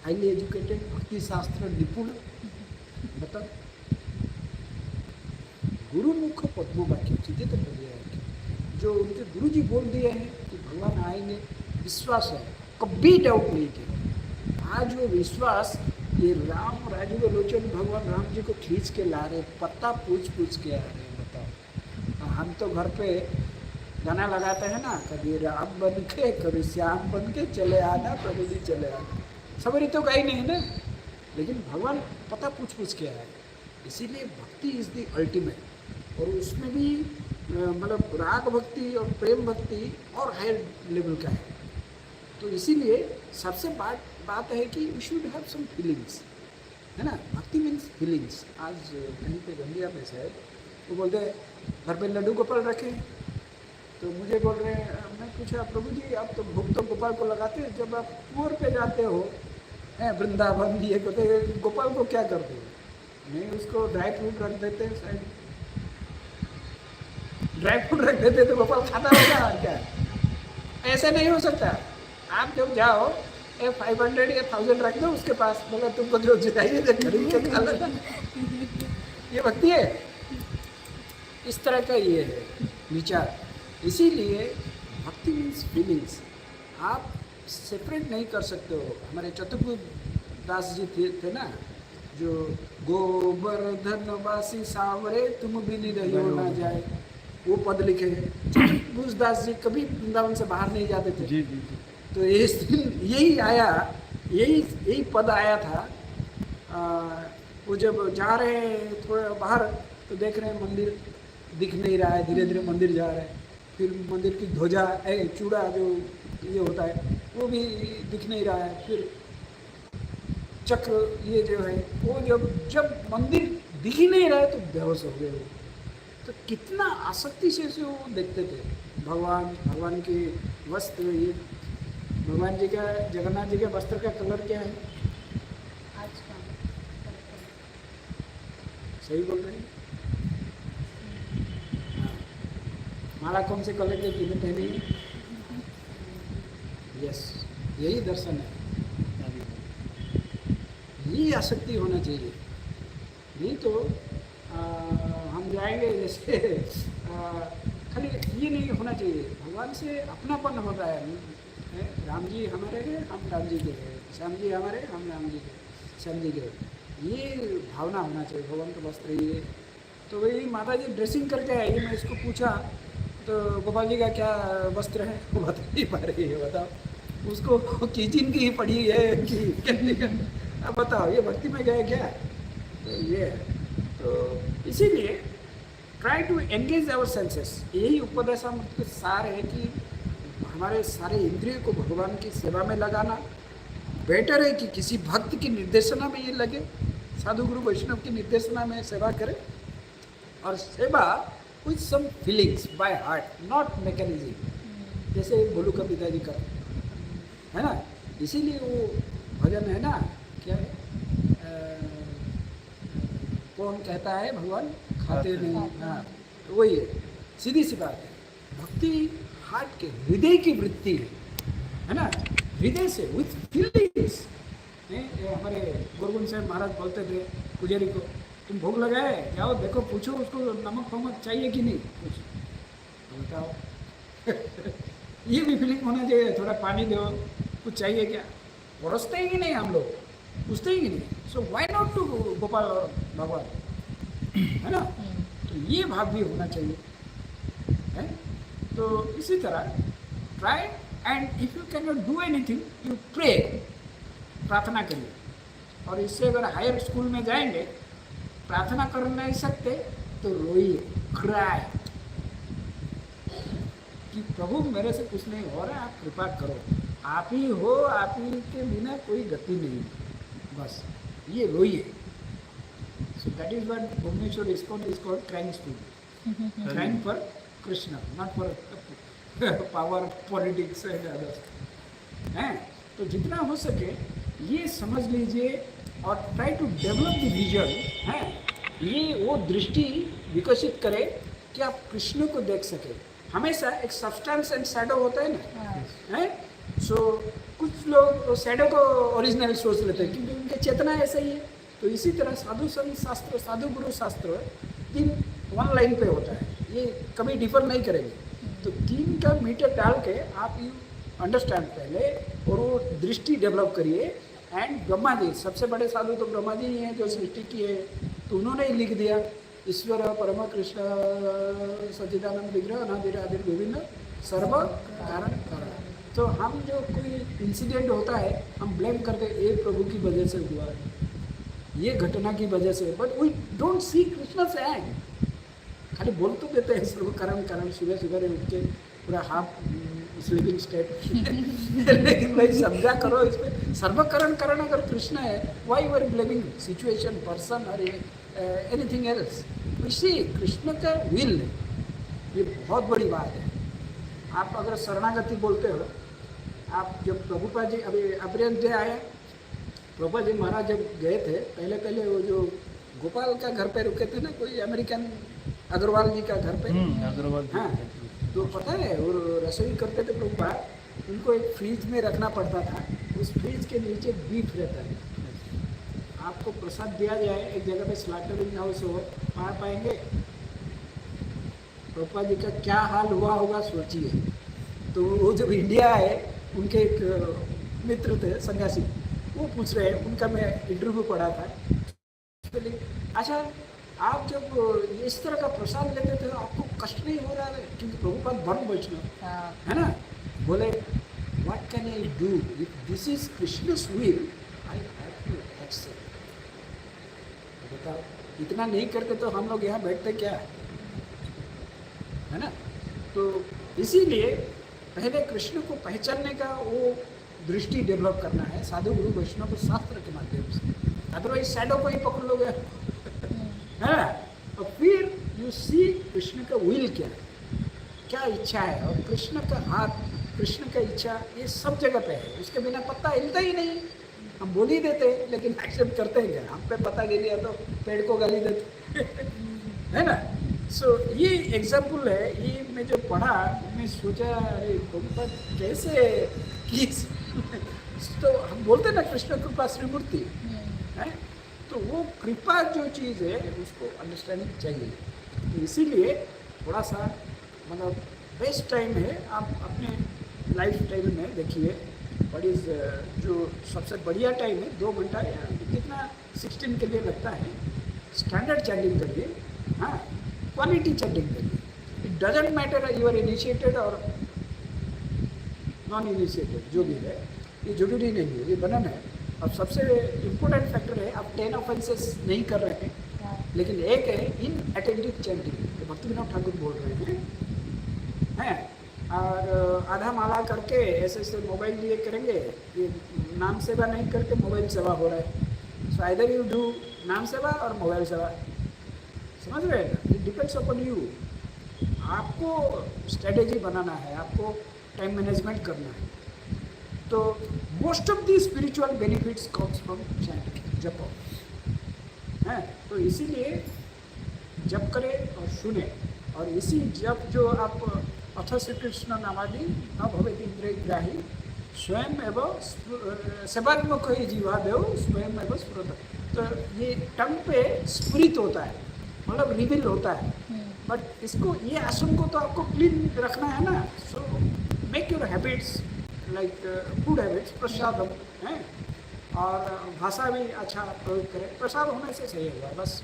S1: हाईली एजुकेटेड, भक्ति शास्त्र निपुण, बताओ। गुरुमुख पद्मवाक्य चित्ते तो बढ़िया है, जो उनके गुरु जी बोल दिए हैं कि भगवान आएंगे, विश्वास है, कभी डाउट नहीं किया। आज वो विश्वास, ये राम राजीव लोचन भगवान राम जी को खींच के ला रहे, पत्ता पूछ पूछ के आ रहे हैं, बताओ। हम तो घर पे गाना लगाते हैं ना, कभी राम बन के कभी श्याम बन के चले आना प्रभु जी चले आना। सबरी तो कहीं नहीं ना, लेकिन भगवान पता पूछ पूछ के आए। इसीलिए भक्ति इज द अल्टीमेट, और उसमें भी मतलब राग भक्ति और प्रेम भक्ति और हायर लेवल का है। तो इसीलिए सबसे बात है कि we should have some feelings, है ना। भक्ति मीन्स फीलिंग्स। आज कहीं पे गंडिया में शायद वो बोलते हैं घर पे लड्डू गोपाल रखे, तो मुझे बोल रहे हैं, मैं पूछा प्रभु जी आप तो भोग तो गोपाल को लगाते हैं, जब आप कुंवर पे जाते हो वृंदावन ये कहते गोपाल को क्या करते हो? नहीं, उसको ड्राई फ्रूट रख देते हैं, शायद ड्राई फ्रूट रख देते तो गोपाल खाता होगा और क्या। ऐसे नहीं हो सकता। आप जब जाओ 500 या 1000 रख दो उसके पास, बोला तुमको जो चाहिए तो खरीद के खा लेना। ये भक्ति है, इस तरह का ये है विचार। इसीलिए भक्ति मीन्स फीलिंग्स, आप सेपरेट नहीं कर सकते हो। हमारे चतुर्भुज दास जी थे ना, जो गोवर्धनवासी सांवरे तुम भी निरहियो ना जाए, वो पद लिखे हैं। चतुर्भुजदास जी कभी वृंदावन से बाहर नहीं जाते थे।
S2: जी जी जी।
S1: तो इस दिन यही आया, यही पद आया था। वो जब जा रहे हैं थोड़ा बाहर तो देख रहे हैं मंदिर दिख नहीं रहा है, धीरे धीरे मंदिर जा रहे हैं। फिर मंदिर की ध्वजा चूड़ा जो ये होता है वो भी दिख नहीं रहा है। फिर चक्र ये जो है वो जब मंदिर दिख ही नहीं रहा है तो बेहोश हो गए वो। तो कितना आसक्ति से वो देखते थे भगवान के वस्त्र। ये भगवान जी का, जगन्नाथ जी के वस्त्र का कलर क्या है?
S3: आज का
S1: सही बोल रहे हैं? हाँ। माला कौन से कलर के पहनी है? यस, यही दर्शन है। ये आसक्ति होना चाहिए, नहीं तो हम जाएंगे जैसे खाली ये नहीं होना चाहिए। भगवान से अपनापन होता है। राम जी हमारे हैं, हम राम जी के हैं। श्याम जी हमारे, हम राम जी के, श्याम जी के। ये भावना होना चाहिए। भगवान का वस्त्र ये तो वही माता जी ड्रेसिंग करके आई। मैं इसको पूछा तो गोपाल जी का क्या वस्त्र है, वो बता नहीं पा रही है। बताओ, उसको किचन की ही पड़ी है कि कहने का। अब बताओ ये भक्ति में गए क्या? तो ये है। तो इसीलिए try to engage our senses. यही उपदेशामृत के सार है कि हमारे सारे इंद्रिय को भगवान की सेवा में लगाना बेटर है कि किसी भक्त की निर्देशना में ये लगे, साधु गुरु वैष्णव की निर्देशना में सेवा करें। और सेवा with some feelings by heart, not mechanism, जैसे भोलू का पिताजी का है ना। इसीलिए वो भजन है ना, क्या है, कौन कहता है भगवान खाते नहीं। हाँ, तो वही है, सीधी सी बात है। भक्ति हार्ट के हृदय की वृत्ति है ना, हृदय से विथ फीलिंग्स। हमारे गुरुगुण साहब महाराज बोलते थे पुजारी को, तुम भोग लगाए जाओ देखो, पूछो उसको नमक फमक चाहिए कि नहीं, कुछ बताओ। ये भी फीलिंग होना चाहिए। थोड़ा पानी दो, कुछ चाहिए क्या, परोसते ही नहीं हम लोग, पूछते ही नहीं। So why not to Gopal और भगवान, है ना। तो ये भाव भी होना चाहिए है। तो इसी तरह try, and if you can not do anything you pray, प्रार्थना करिए। और इससे अगर हायर स्कूल में जाएंगे, प्रार्थना कर नहीं सकते तो रोइए, क्राई कि प्रभु मेरे से कुछ नहीं हो रहा है, आप कृपा करो, आप ही हो, आप ही के बिना कोई गति नहीं, बस ये रोइए। So that is what Bhubaneswar ISKCON is called crying school, crying for Krishna, not for power politics and others हैं। तो जितना हो सके ये समझ लीजिए और try to develop the vision है। ये वो दृष्टि विकसित करे कि आप कृष्ण को देख सके। हमेशा एक सब्सटेंस एंड शैडो होता है ना, है। सो कुछ लोग शैडो को ओरिजिनल सोच लेते हैं क्योंकि उनकी चेतना ऐसा ही है। तो इसी तरह साधु संत शास्त्र, साधु गुरु शास्त्र तीन वन लाइन पे होता है, ये कभी डिफर नहीं करेंगे। तो तीन का मीटर डाल के आप यू अंडरस्टैंड पहले और वो दृष्टि डेवलप करिए। एंड ब्रह्मा जी, सबसे बड़े साधु तो ब्रह्मा जी ही हैं जो सृष्टि की है। तो उन्होंने ही लिख दिया, ईश्वर परम कृष्ण सच्चिदानंद विग्रह अनादिरादिर विभिन्न सर्व कारण कारण। तो हम जो कोई इंसिडेंट होता है हम ब्लेम करते हैं, ये प्रभु की वजह से हुआ है, ये घटना की वजह से, but we don't see Krishna से एंड। खाली बोल तो देते हैं सर्व कारण कारण, सुबह सुबह उठ के पूरा हाफ स्लीपिंग स्टेट। लेकिन भाई समझा करो इसमें सर्वकरण कारण अगर कृष्ण है, why you are blaming situation, person or anything else. इसी कृष्ण का विल, ये बहुत बड़ी बात है। आप अगर शरणागति बोलते हो, आप जब प्रभुपाद जी अभी अपरियंत डे आया, प्रभुपाद जी महाराज जब गए थे पहले वो जो गोपाल का घर पे रुके थे ना, कोई अमेरिकन अग्रवाल जी का घर पे,
S2: अग्रवाल।
S1: हाँ, तो पता है वो रसोई करते थे प्रभुपाद, उनको एक फ्रिज में रखना पड़ता था। उस फ्रिज के नीचे बीफ रहता है। आपको प्रसाद दिया जाए, एक जगह पे स्लॉटरिंग हाउस हो, पा पाएंगे? प्रभुपाद जी का क्या हाल हुआ होगा सोचिए। तो वो जब इंडिया आए, उनके एक मित्र थे सन्यासी, वो पूछ रहे हैं, उनका मैं इंटरव्यू पढ़ा था, अच्छा, आप जब इस तरह का प्रसाद लेते थे आपको कष्ट नहीं हो रहा है? क्योंकि प्रभुपाद ब्रह्म वैष्णव
S3: हाँ,
S1: है ना, बोले what can I do if this is Krishna's will, I have to accept. बताओ, इतना नहीं करते तो हम लोग यहाँ बैठते क्या, है ना? तो इसीलिए पहले कृष्ण को पहचानने का वो दृष्टि डेवलप करना है साधु गुरु वैष्णव शास्त्र के माध्यम से, अदरवाइज शैडो को ही पकड़ लोगे, है ना? और फिर यू सी कृष्ण का विल क्या है, क्या इच्छा है, और कृष्ण का हाथ, कृष्ण का इच्छा ये सब जगह पे है, उसके बिना पत्ता हिलता ही नहीं। हम बोल ही देते हैं लेकिन एक्सेप्ट करते हैं क्या? हम पे पता गिर गया तो पेड़ को गाली देते है ना? सो ये एग्जाम्पल है, ये मैं जो पढ़ा मैं सोचा अरे प्रभुपाद कैसे कि तो हम बोलते ना कृष्ण कृपा श्रीमूर्ति है, तो वो कृपा जो चीज़ है उसको अंडरस्टैंडिंग चाहिए। तो इसीलिए थोड़ा सा मतलब बेस्ट टाइम है, आप अपने लाइफ स्टाइल में देखिए बड़ी जो सबसे बढ़िया टाइम है 2 घंटा या कितना 16 के लिए लगता है, स्टैंडर्ड चैंटिंग करिए, हाँ क्वालिटी चैंटिंग करिए। It doesn't matter you are initiated और नॉन इनिशिएटेड, जो भी है ये जरूरी नहीं है, ये बनन है। अब सबसे इम्पोर्टेंट फैक्टर है आप 10 ऑफेंसेस नहीं कर रहे हैं, लेकिन एक है इन अटेंटिव चैंटिंग, तो भक्ति विनोद ठाकुर बोल रहे हैं और आधा माला करके ऐसे ऐसे मोबाइल लिए करेंगे, ये नाम सेवा नहीं करके मोबाइल सेवा हो रहा है। सो आइदर यू डू नाम सेवा और मोबाइल सेवा, समझ रहे हैं ना? इट डिपेंड्स अपॉन यू, आपको स्ट्रेटेजी बनाना है, आपको टाइम मैनेजमेंट करना है। तो most of the spiritual benefits comes from chanting, जप है। तो इसीलिए जप करें और सुने, और इसी जप जो आप अथ श्री कृष्ण नामादि न भवेत् इंद्रियग्राही स्वयं एवं सेवात्मक ही जीवादेव स्वयं एवं स्फुरत, तो ये टंग पे स्फुरित होता है, मतलब रिवील होता है। बट इसको ये आसन को तो आपको क्लीन रखना है ना, so make your habits like food habits प्रसादम है, और भाषा भी अच्छा प्रयोग करें, प्रसाद होने से सही होगा, बस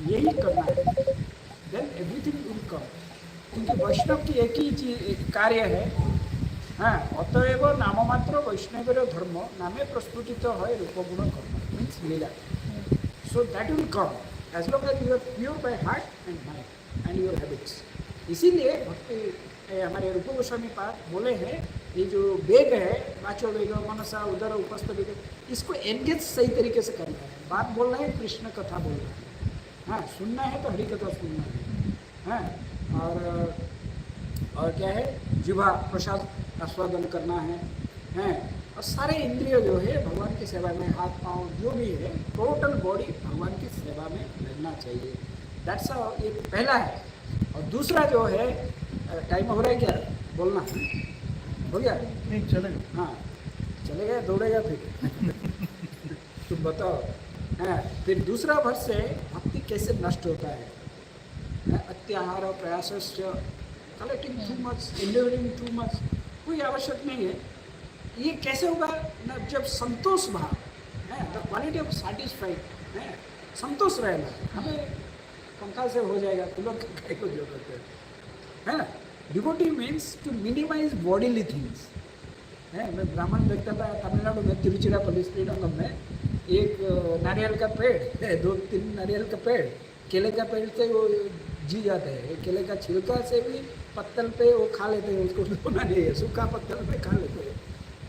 S1: यही करना है, देन एवरीथिंग विल कम। क्योंकि वैष्णव की एक ही चीज कार्य है, हाँ अतएव नाममात्र वैष्णवेर धर्म नामे प्रस्फुटित है रूपगुण कर्म मीन्स लीला, so that will come as long as you are pure by heart and mind and your habits. इसीलिए भक्ति हमारे रूप गोस्वामी पाद बोले हैं, ये जो वेग है वाचो वेग मनसा उदर उपस्थ वेग, इसको एंगेज सही तरीके से करना है। बात बोलना है, कृष्ण कथा बोलना है, हाँ सुनना है तो हरि कथा सुनना है, हाँ और क्या है जिह्वा प्रसाद आस्वादन करना है, हैं और सारे इंद्रिय जो है भगवान की सेवा में, हाथ पाँव जो भी है टोटल बॉडी भगवान की सेवा में लगना चाहिए। दैट्स ये पहला है। और दूसरा जो है, टाइम हो रहा है क्या, बोलना हो गया?
S2: नहीं चलेगा,
S1: हाँ चलेगा, दौड़ेगा फिर तुम बताओ। हाँ फिर दूसरा वर्ष है भक्ति कैसे नष्ट होता है, अत्याहार और प्रयास collecting too much, endeavouring too much, कोई आवश्यक नहीं है। ये कैसे होगा ना, जब संतोष भाव है, द क्वालिटी ऑफ सेटिस्फाइड है, संतोष रहना, हमें पंखा से हो जाएगा, कूलर को जरूरत है ना। Devotee means to minimize bodily things है। मैं ब्राह्मण देखता था तमिलनाडु में, तिरुचिरापल्ली श्रीरंगम में, एक नारियल का पेड़ है, 2-3 नारियल का पेड़, केले का पेड़ से वो जी जाते हैं, केले का छिलका से भी पत्तल पे वो खा लेते हैं, उसको धोना नहीं है, सूखा पत्तल पे खा लेते हैं।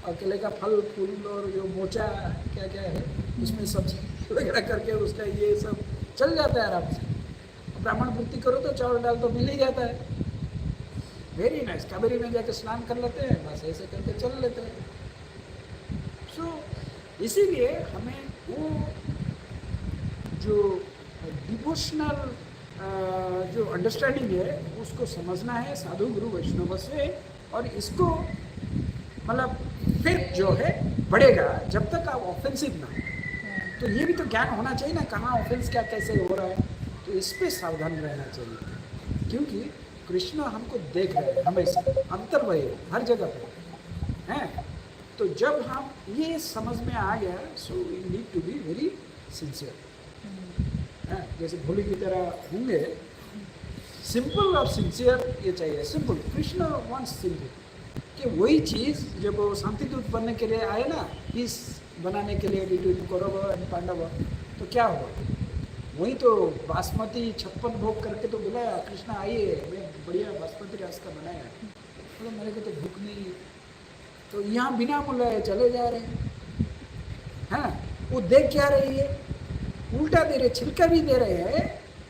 S1: और केले का फल फूल और जो मोचा क्या क्या है उसमें सब्जी वगैरह करके उसका ये सब चल जाता है आराम से। ब्राह्मण पूर्ति करो तो चावल डाल तो मिल ही जाता है, वेरी नाइस। कावेरी में जाकर स्नान कर लेते हैं, बस ऐसे करके चल लेते हैं। सो इसीलिए हमें वो जो डिवोशनल जो अंडरस्टैंडिंग है उसको समझना है साधु गुरु वैष्णव से, और इसको मतलब फिर जो है बढ़ेगा जब तक आप ऑफेंसिव ना हो। तो ये भी तो ज्ञान होना चाहिए ना, कहाँ ऑफेंस क्या कैसे हो रहा है, तो इस पर सावधान रहना चाहिए। क्योंकि कृष्ण हमको देख रहे हैं हमेशा, अंतर्वय हर जगह पे हैं। तो जब हम ये समझ में आ गया, so we need to be very sincere. जैसे भोली की तरह होंगे, सिंपल और सिंसियर ये चाहिए। सिंपल, कृष्ण वांट्स सिंपल, कि वही चीज़ जब वो शांति दूत बनने के लिए आए ना, पीस बनाने के लिए बिटवीन कौरव एंड पांडव, तो क्या हुआ, वही तो बासमती 56 भोग करके तो बुलाया, कृष्ण आइए मैं बढ़िया बासमती राइस का बनाया, मतलब मेरे को तो भूख नहीं, तो यहाँ बिना बुलाए चले जा रहे हैं, है ना। वो देख क्या रही है, उल्टा दे रहे, छिलका भी दे रहे हैं,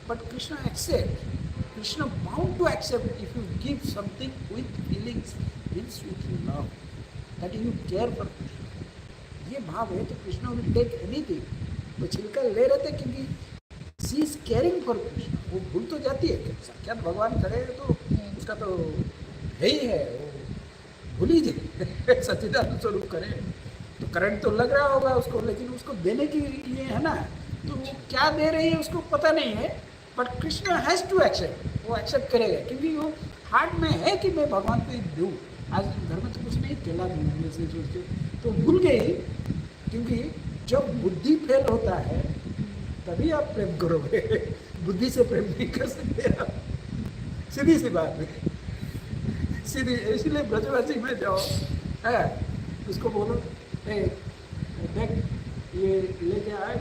S1: but Krishna accept, Krishna bound to accept if you give something with feelings, means with love, that you care for Krishna, ये भाव है तो कृष्ण विल टेक एनीथिंग। वो छिलका ले रहे थे क्योंकि she is caring for Krishna, वो भूल तो जाती है कि साक्षात भगवान खड़े हैं तो उसका तो है ही है, वो भूल ही जाए सच्चिदानंद स्वरूप करे तो करंट तो लग रहा होगा उसको, लेकिन उसको देने की ये है ना, तो वो क्या दे रही है उसको पता नहीं है, but Krishna has to accept, वो एक्सेप्ट करेगा क्योंकि वो हार्ट में है कि मैं भगवान को दूँ, आज घर में तो कुछ नहीं केला दूँ से सोच के, तो भूल गई, क्योंकि जब बुद्धि फेल होता है तभी आप प्रेम करोगे, बुद्धि से प्रेम नहीं कर सकते आप, सीधी सी बात है, सीधी। इसलिए ब्रजवासी में जाओ, है उसको बोलो देख ये लेके आए,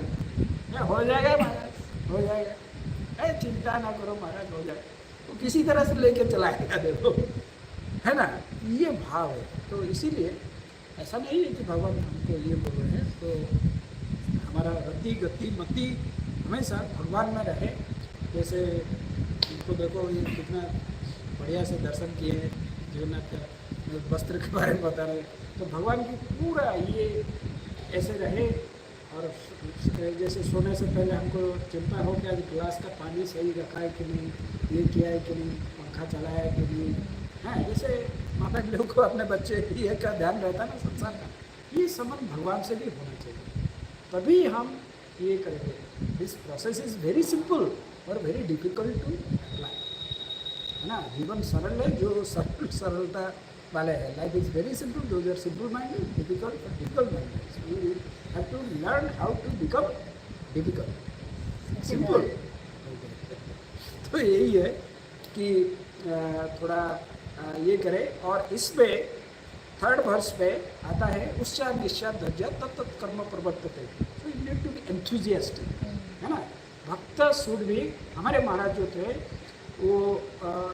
S1: हो जाएगा महाराज, हो जाएगा, चिंता ना करो महाराज, हो जाएगा, तो किसी तरह से लेके चलाएगा, देखो, है ना, ये भाव है। तो इसीलिए ऐसा नहीं है कि भगवान हमको ये बोल रहे हैं, तो हमारा रति गति मति हमेशा भगवान में रहे। जैसे इनको देखो, ये कितना बढ़िया से दर्शन किए हैं, जगन्नाथ का वस्त्र के बारे में बता रहे, तो भगवान की पूरा ये ऐसे रहे। और जैसे सोने से पहले हमको चिंता हो कि आज गिलास का पानी सही रखा है कि नहीं, ये किया है कि नहीं, पंखा चलाया है कि नहीं, है जैसे माता लोगों को अपने बच्चे ये का ध्यान रहता है ना संसार का, ये संबंध भगवान से भी होना चाहिए, तभी हम ये करेंगे। This process is very simple और वेरी डिफिकल्ट टू अप्लाई, है ना। जीवन सरल है जो सरलता वाले है, life is very simple, those are simple minded, difficult minded, you have to learn how to become difficult simple. तो यही है कि थोड़ा ये करें। और इसमें 3rd वर्स पे आता है उच्चार निश्चार धज्जा तत्त कर्म प्रवर्तते, तो you need to be enthusiastic, है ना। भक्त शुड भी, हमारे महाराज जो थे वो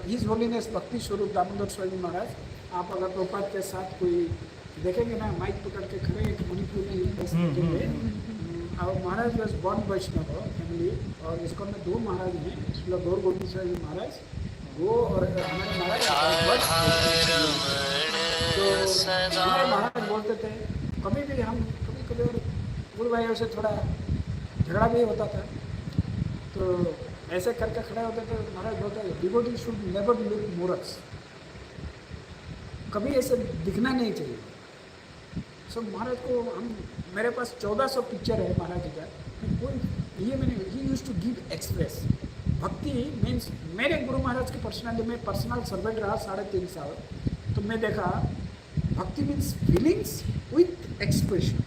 S1: हिज होलीनेस भक्ति स्वरूप दामोदर स्वामी महाराज, आप अगर प्रभुपाद के साथ कोई देखेंगे ना, माइक पकड़ के खड़े एक मणिपुर में देखेंगे, और महाराज वॉज बॉर्न वैष्णव फैमिली, और इसको में 2 महाराज हैं, श्रील गौर गोविंद स्वामी महाराज वो, और हमारे महाराज, तो हमारे महाराज बोलते थे, कभी भी हम कभी और गुरु भाइयों से थोड़ा झगड़ा भी होता था, तो ऐसे करके खड़े होते थे, महाराज बोलते हैं डिवोटी शुड नेवर लुक मूर्ख, कभी ऐसे दिखना नहीं चाहिए। सो महाराज को हम, मेरे पास 1400 पिक्चर है महाराज जी का, कोई ये मैंने, he used to give express bhakti means, मेरे गुरु महाराज की पर्सनली मैं पर्सनल सर्वेंट रहा 3.5 साल, तो मैं देखा भक्ति मीन्स फीलिंग्स विथ एक्सप्रेशन।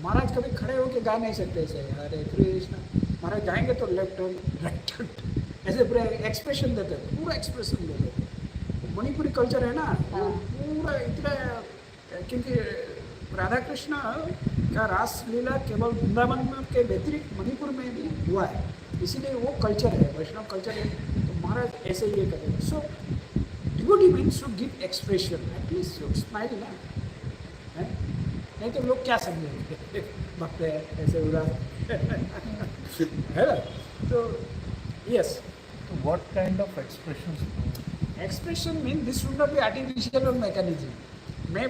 S1: महाराज कभी खड़े होकर गा नहीं सकते ऐसे हरे कृष्ण, महाराज गाएंगे तो लेफ्ट हैंड राइट हैंड ऐसे पूरा एक्सप्रेशन देते थे, पूरा एक्सप्रेशन देते थे। मणिपुरी कल्चर है ना, वो पूरा इतना, क्योंकि राधा कृष्ण का रास लीला केवल वृंदावन में के व्यतिरिक्त मणिपुर में भी हुआ है, इसीलिए वो कल्चर है, वैष्णव कल्चर है, तो महाराज ऐसे ये करते हैं। So devotee means to give expression, at least you smile ना, है नहीं तो लोग क्या समझेंगे भक्त है ऐसे उड़ा है ना। तो यस,
S2: तो what kind of
S1: expression mean this should not be artificial और मैकेनिज्म। मैं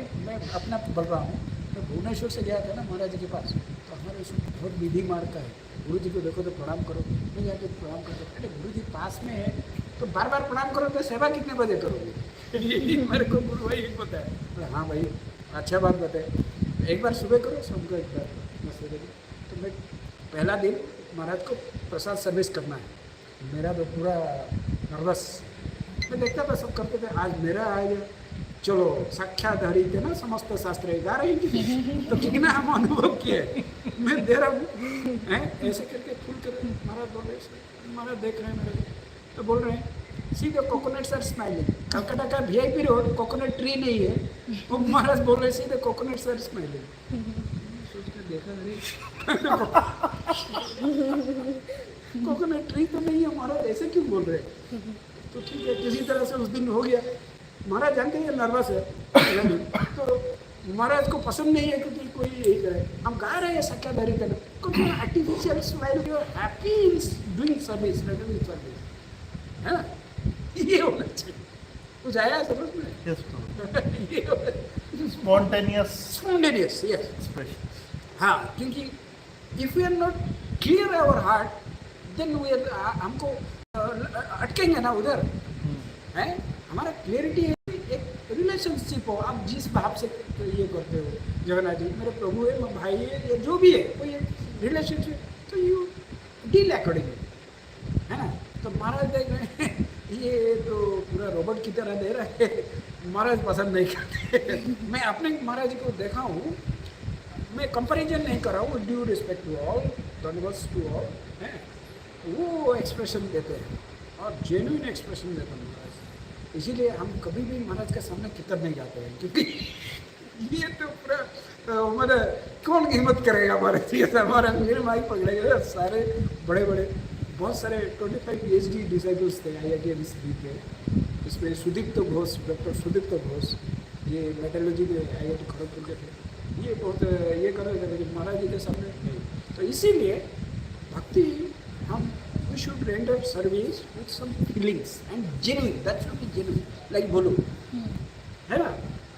S1: अपना बोल रहा हूँ, मैं भुवनेश्वर से गया था ना महाराज जी के पास, तो हमारे उसमें बहुत विधि मार्ग का है, गुरु जी को देखो तो प्रणाम करो, मैं जाके प्रणाम करता, अरे गुरु जी पास में है तो बार बार प्रणाम करो, तो सेवा कितने बजे करोगे ये मेरे को गुरु भाई बताया। तो हाँ भाई अच्छा बात बताए, एक बार सुबह करो, शाम को एक बार मस्त करो। तो मैं पहला दिन महाराज को प्रसाद सर्विस करना है, मेरा तो पूरा नर्वस, मैं देखता था सब करते थे, आज मेरा आएगा, चलो साक्षात हरि थे ना समस्त शास्त्र गा रही थी तो कितना हम अनुभव किए, मैं दे रहा हूँ ऐसे करके फुल कर महाराज महाराज बोल रहे महाराज देख रहे हैं मेरे को तो बोल रहे हैं see the coconuts are smiling Calcutta का VIP रोड कोकोनट ट्री नहीं है वो महाराज बोल रहे see the coconuts are smiling सोच के देखा अरे कोकोनट ट्री तो नहीं है महाराज ऐसे क्यों बोल रहे हैं तो ठीक है किसी तरह से उस दिन हो गया महाराज जानते हैं नर्वस है तो महाराज को पसंद नहीं है क्योंकि कोई यही करे हम गा रहे हैं सख्याधारी करना कुछ artificial smile you are happy in doing service returning service है ना ये होना चाहिए कुछ आया समझ में
S2: Yes, Prabhu.
S1: ये
S2: Spontaneous
S1: स्पॉन्टेनियस यस
S2: expression.
S1: हाँ क्योंकि if we are not clear our heart then we are हमको अटकेंगे ना उधर है हमारा क्लियरिटी है एक रिलेशनशिप हो आप जिस भाव से ये करते हो जगन्नाथ जी मेरे प्रभु है मेरे भाई है या जो भी है कोई रिलेशनशिप तो यू डील अकॉर्डिंगली है ना तो महाराज देख रहे हैं ये तो पूरा रोबोट की तरह दे रहा है महाराज पसंद नहीं करते मैं अपने महाराज जी को देखा हूँ मैं कंपैरिजन नहीं कर रहा हूँ ड्यू रिस्पेक्ट टू ऑल धन्यवाद टू ऑल है वो एक्सप्रेशन देते हैं और जेन्युइन एक्सप्रेशन देते हैं महाराज इसीलिए हम कभी भी महाराज के सामने कितर नहीं जाते हैं क्योंकि ये तो पूरा मतलब कौन हिम्मत करेगा हमारे से हमारा मेरे माइक पकड़ेगा सारे बड़े बड़े बहुत सारे 25 PhD डिसाइबल्स थे IIT के इसमें सुदीप्त घोष डॉक्टर सुदीप्त घोष ये मेटोलॉजी के IIT खड़गपुर के थे ये बहुत ये कर रहे थे लेकिन महाराज जी के सामने नहीं तो इसीलिए भक्ति हम we should render service with some feelings and genuine that should be genuine like बोलो है ना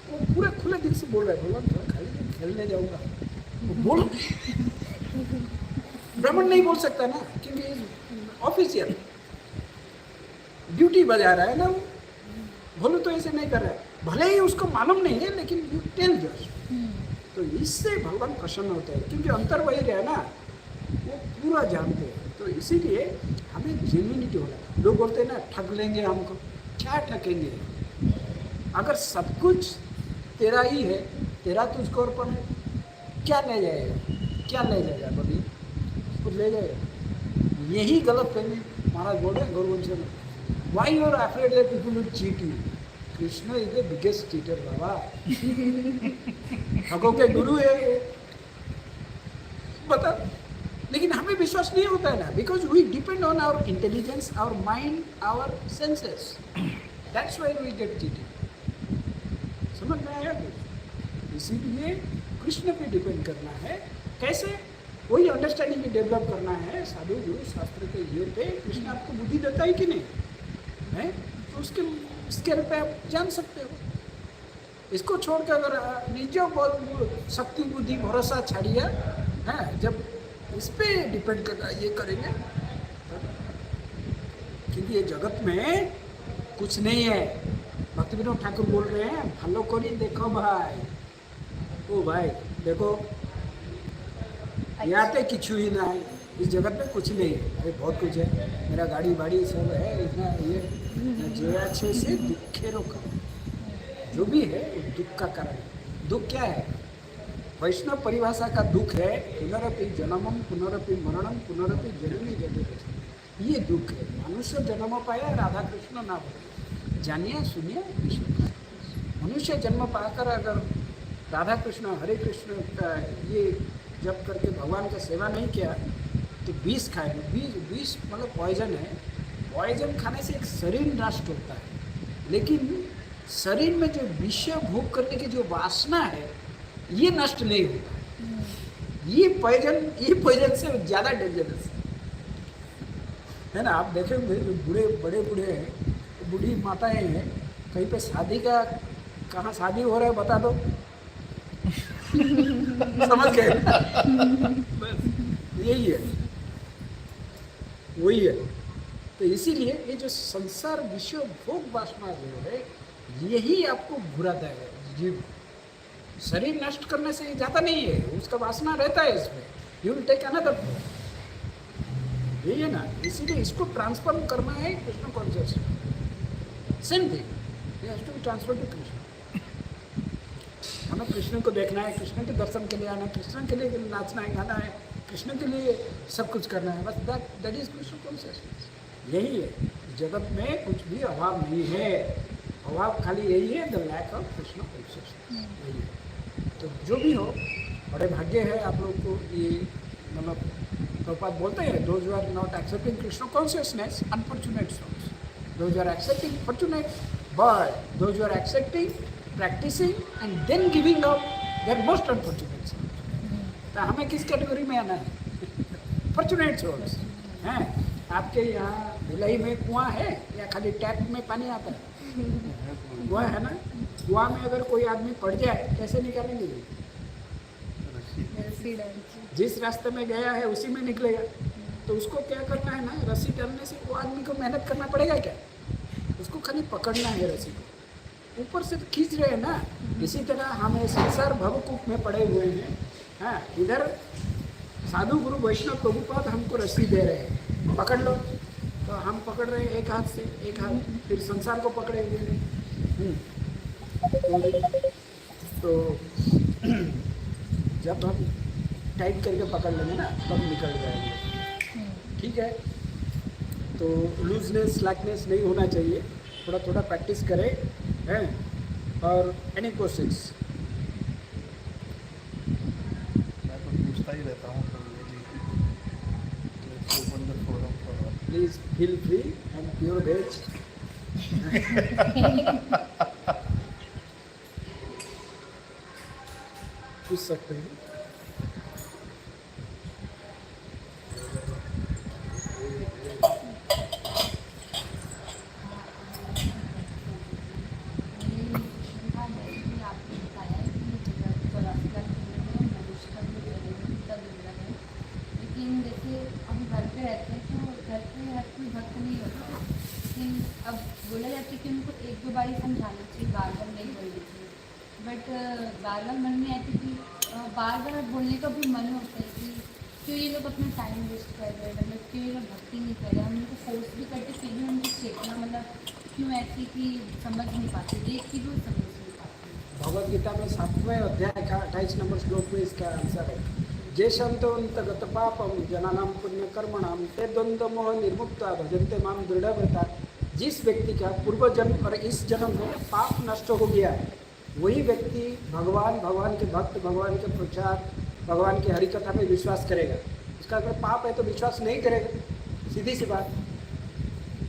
S1: वो पूरे खुले दिल से बोल रहा है भगवान थोड़ा खाली खेलने जाऊंगा वो बोल ब्राह्मण नहीं बोल सकता ना क्योंकि ऑफिशियल ड्यूटी बजा रहा है ना वो बोलो तो ऐसे नहीं कर रहा है भले ही उसको मालूम नहीं है लेकिन यू टेल जस्ट तो इससे भगवान प्रसन्न होते हैं क्योंकि अंतर वही रहा ना वो पूरा जानते हैं तो इसीलिए हमें जेन्युइनिटी होना लोग बोलते हैं ना ठग लेंगे हमको क्या ठगेंगे अगर सब कुछ तेरा ही है तेरा तुझको अर्पण है क्या ले जाएगा कभी कुछ ले जाएगा यही गलत फहमी महाराज बोल रहे हैं गौरवंश में why you are afraid that people will cheat you Krishna is the biggest cheater बाबा ठगों के गुरु है बता लेकिन हमें विश्वास नहीं होता है ना because we depend on our intelligence our mind our senses that's why we get cheated समझ में आया कि इसीलिए कृष्ण पे डिपेंड करना है कैसे वही अंडरस्टैंडिंग डेवलप करना है साधु गुरु शास्त्र के ये पे कृष्ण आपको बुद्धि देता है कि नहीं है तो उसके स्केल पे आप जान सकते हो इसको छोड़कर अगर निजो शक्ति बुद्धि भरोसा छाड़िए है जब इस पे डिपेंड करना ये करेंगे क्योंकि ये जगत में कुछ नहीं है भक्ति विनोद ठाकुर बोल रहे हैं भालो करी देखो भाई ओ भाई देखो यहाँ पे किचु ही ना है इस जगत में कुछ नहीं है अरे बहुत कुछ है मेरा गाड़ी बाड़ी सब है इतना ये जो अच्छे से दुखे रोका जो भी है वो दुख का कारण दुख क्या है वैष्णव परिभाषा का दुख है पुनरपि जन्मम पुनरपि मरणम पुनरपि जननी जन्म ये दुख है मनुष्य जन्म पाया राधा कृष्ण ना बोले जानिए सुनिए कृष्ण मनुष्य जन्म पाकर अगर राधा कृष्ण हरे कृष्ण का ये जब करके भगवान का सेवा नहीं किया तो विष खाएगा विष मतलब पॉइजन है पॉइजन खाने से एक शरीर नष्ट होता है लेकिन शरीर में जो विषय भोग करने की जो वासना है ये नष्ट नहीं होता ये पॉइजन से ज़्यादा डेंजरस है ना आप देखेंगे जो बूढ़े बड़े बूढ़े हैं बूढ़ी माताएं हैं कहीं पे शादी का कहाँ शादी हो रहा है बता दो समझ गए बस यही है वही है तो इसीलिए ये जो संसार विश्व भोग वासना जो है यही आपको बुराता है जीव शरीर नष्ट करने से जाता नहीं है उसका वासना रहता है इसमें यू विल टेक अनदर यही है ना इसीलिए इसको ट्रांसफॉर्म करना है कृष्ण कॉन्शियसनेस सेम थिंग ये has to be transfer to Krishna हमें कृष्ण को देखना है कृष्ण के दर्शन के लिए आना है कृष्ण के लिए नाचना है गाना है कृष्ण के लिए सब कुछ करना है, बस दैट इज कृष्ण कॉन्शियसनेस। यही है, जगत में कुछ भी अभाव नहीं है, अभाव खाली यही है, the lack of Krishna consciousness, यही है। तो जो भी हो, बड़े भाग्य है आप लोग को, ये मतलब प्रभुपाद बोलते हैं, those who are not accepting Krishna consciousness unfortunate souls, those who are accepting fortunate, but those who are accepting, practising and then giving up, they are most unfortunate souls. तो हमें किस कैटेगरी में आना है? फॉर्चुनेट सोल्स हैं। आपके यहाँ भिलाई में कुआं है या खाली टैप में पानी आता है? कुआं है ना, कुआं में अगर कोई आदमी पड़ जाए कैसे निकालेंगे? जिस रास्ते में गया है उसी में निकलेगा। तो उसको क्या करना है ना, रस्सी डालने से वो आदमी को मेहनत करना पड़ेगा क्या? उसको खाली पकड़ना है रस्सी को, ऊपर से तो खींच रहे हैं ना। इसी तरह हमें संसार भवकूप में पड़े हुए हैं। हाँ, इधर साधु गुरु वैष्णव प्रभुपाद हमको रस्सी दे रहे हैं, पकड़ लो, तो हम पकड़ रहे हैं एक हाथ से, एक हाथ फिर संसार को पकड़े हुए हैं। तो जब हम टाइट करके पकड़ लेंगे ना, तब निकल जाएंगे। ठीक है, तो लूजनेस स्लैकनेस नहीं होना चाहिए, थोड़ा थोड़ा प्रैक्टिस करें हैं। और एनी क्वेश्चंस?
S2: मैं तो पूछता ही रहता हूँ,
S1: please feel free and pure veg. पूछ सकते हैं।
S3: लेकिन जैसे हम घर पे रहते हैं तो घर पे हर कोई भक्त नहीं होता, लेकिन अब बोला जाता है कि उनको एक दो बार ही समझाना चाहिए, बार बार नहीं बोलना चाहिए। बट बार बार मन में आती कि बार बार बोलने का भी मन होता है कि क्यों ये लोग अपना टाइम वेस्ट कर रहे हैं, मतलब क्यों ये लोग भक्ति नहीं कर रहे हैं। हम उनको फोर्स भी करते फिर भी उनको चेतना, मतलब क्यों ऐसे कि समझ नहीं पाते, देख के भी समझ नहीं पाते।
S1: भगवद गीता में 7वें अध्याय का 28 नंबर श्लोक में इसका आंसर है, जे शंतोन्तगत पापम जनानाम पुण्य कर्मणाम ते द्वंद्व मोह निर्मुक्ता भजन्ते माम दृढ़व्रता। जिस व्यक्ति का पूर्व जन्म और इस जन्म में पाप नष्ट हो गया है, वही व्यक्ति भगवान, भगवान के भक्त, भगवान के प्रचार, भगवान की हरि कथा में विश्वास करेगा। उसका अगर पाप है तो विश्वास नहीं करेगा, सीधी सी बात।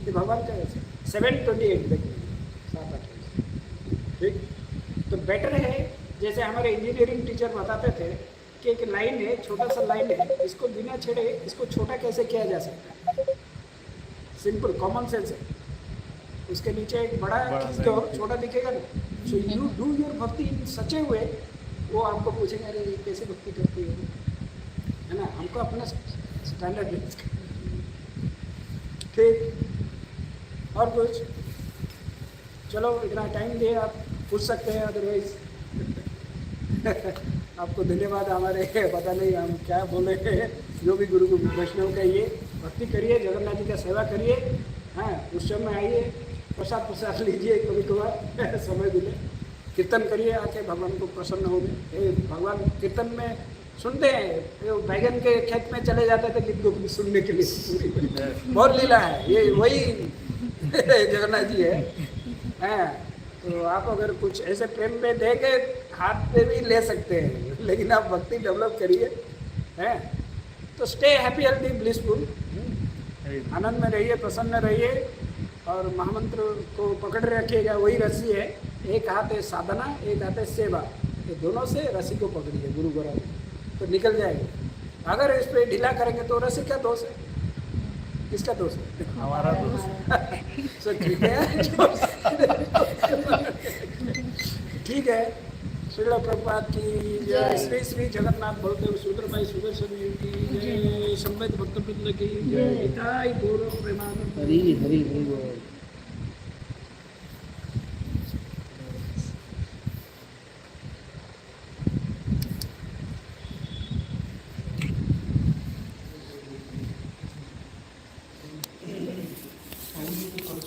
S1: ये भगवान का 728 व्यक्ति 728। ठीक, तो बेटर है, जैसे हमारे इंजीनियरिंग टीचर बताते थे कि एक लाइन है, छोटा सा लाइन है, इसको बिना छेड़े इसको छोटा कैसे किया जा सकता है? सिंपल कॉमन सेंस है। उसके नीचे एक बड़ा खींच दो, छोटा दिखेगा ना। सो यू डू योर भक्ति इन सच ए वे, वो आपको पूछेंगे अरे ये कैसे भक्ति करती हो, है ना। हमको अपना स्टैंडर्ड रेंज का। ठीक, और कुछ? चलो इतना टाइम दिए, आप पूछ सकते हैं, अदरवाइज आपको धन्यवाद। हमारे पता नहीं हम क्या बोले, जो भी गुरु वैष्णव कहिए, भक्ति करिए, जगन्नाथ जी का सेवा करिए। हाँ, उस समय आइए, प्रसाद लीजिए, कभी कभार समय मिले, कीर्तन करिए, आके भगवान को प्रसन्न होंगे। भगवान कीर्तन में सुनते हैं, बैगन के खेत में चले जाते थे गीत को सुनने के लिए। बहुत लीला है ये, वही जगन्नाथ जी है। हाँ, तो आप अगर कुछ ऐसे प्रेम में दे के हाथ पे भी ले सकते हैं, लेकिन आप भक्ति डेवलप करिए, हैं। तो स्टे हैप्पी, हेल्दी, ब्लिसफुल, आनंद में रहिए, प्रसन्न रहिए, और महामंत्र को पकड़ रखिएगा। वही रस्सी है, एक हाथ है साधना, एक हाथ है सेवा, ये दोनों से रस्सी को पकड़िए गुरु गोरा, तो निकल जाएंगे। अगर इस पर ढीला करेंगे तो रस्सी का दोष है, किसका दोष है?
S2: हमारा दोस्त।
S1: सो ठीक है, ठीक है। श्रील प्रभुपाद की जय, श्री श्री जगन्नाथ बलदेव सुंदरभाई सुदर्शन जी की जय, संवेद भक्तवृंद की जय, गौरव प्रेमानंद।
S2: हरि हरि हरि बोल।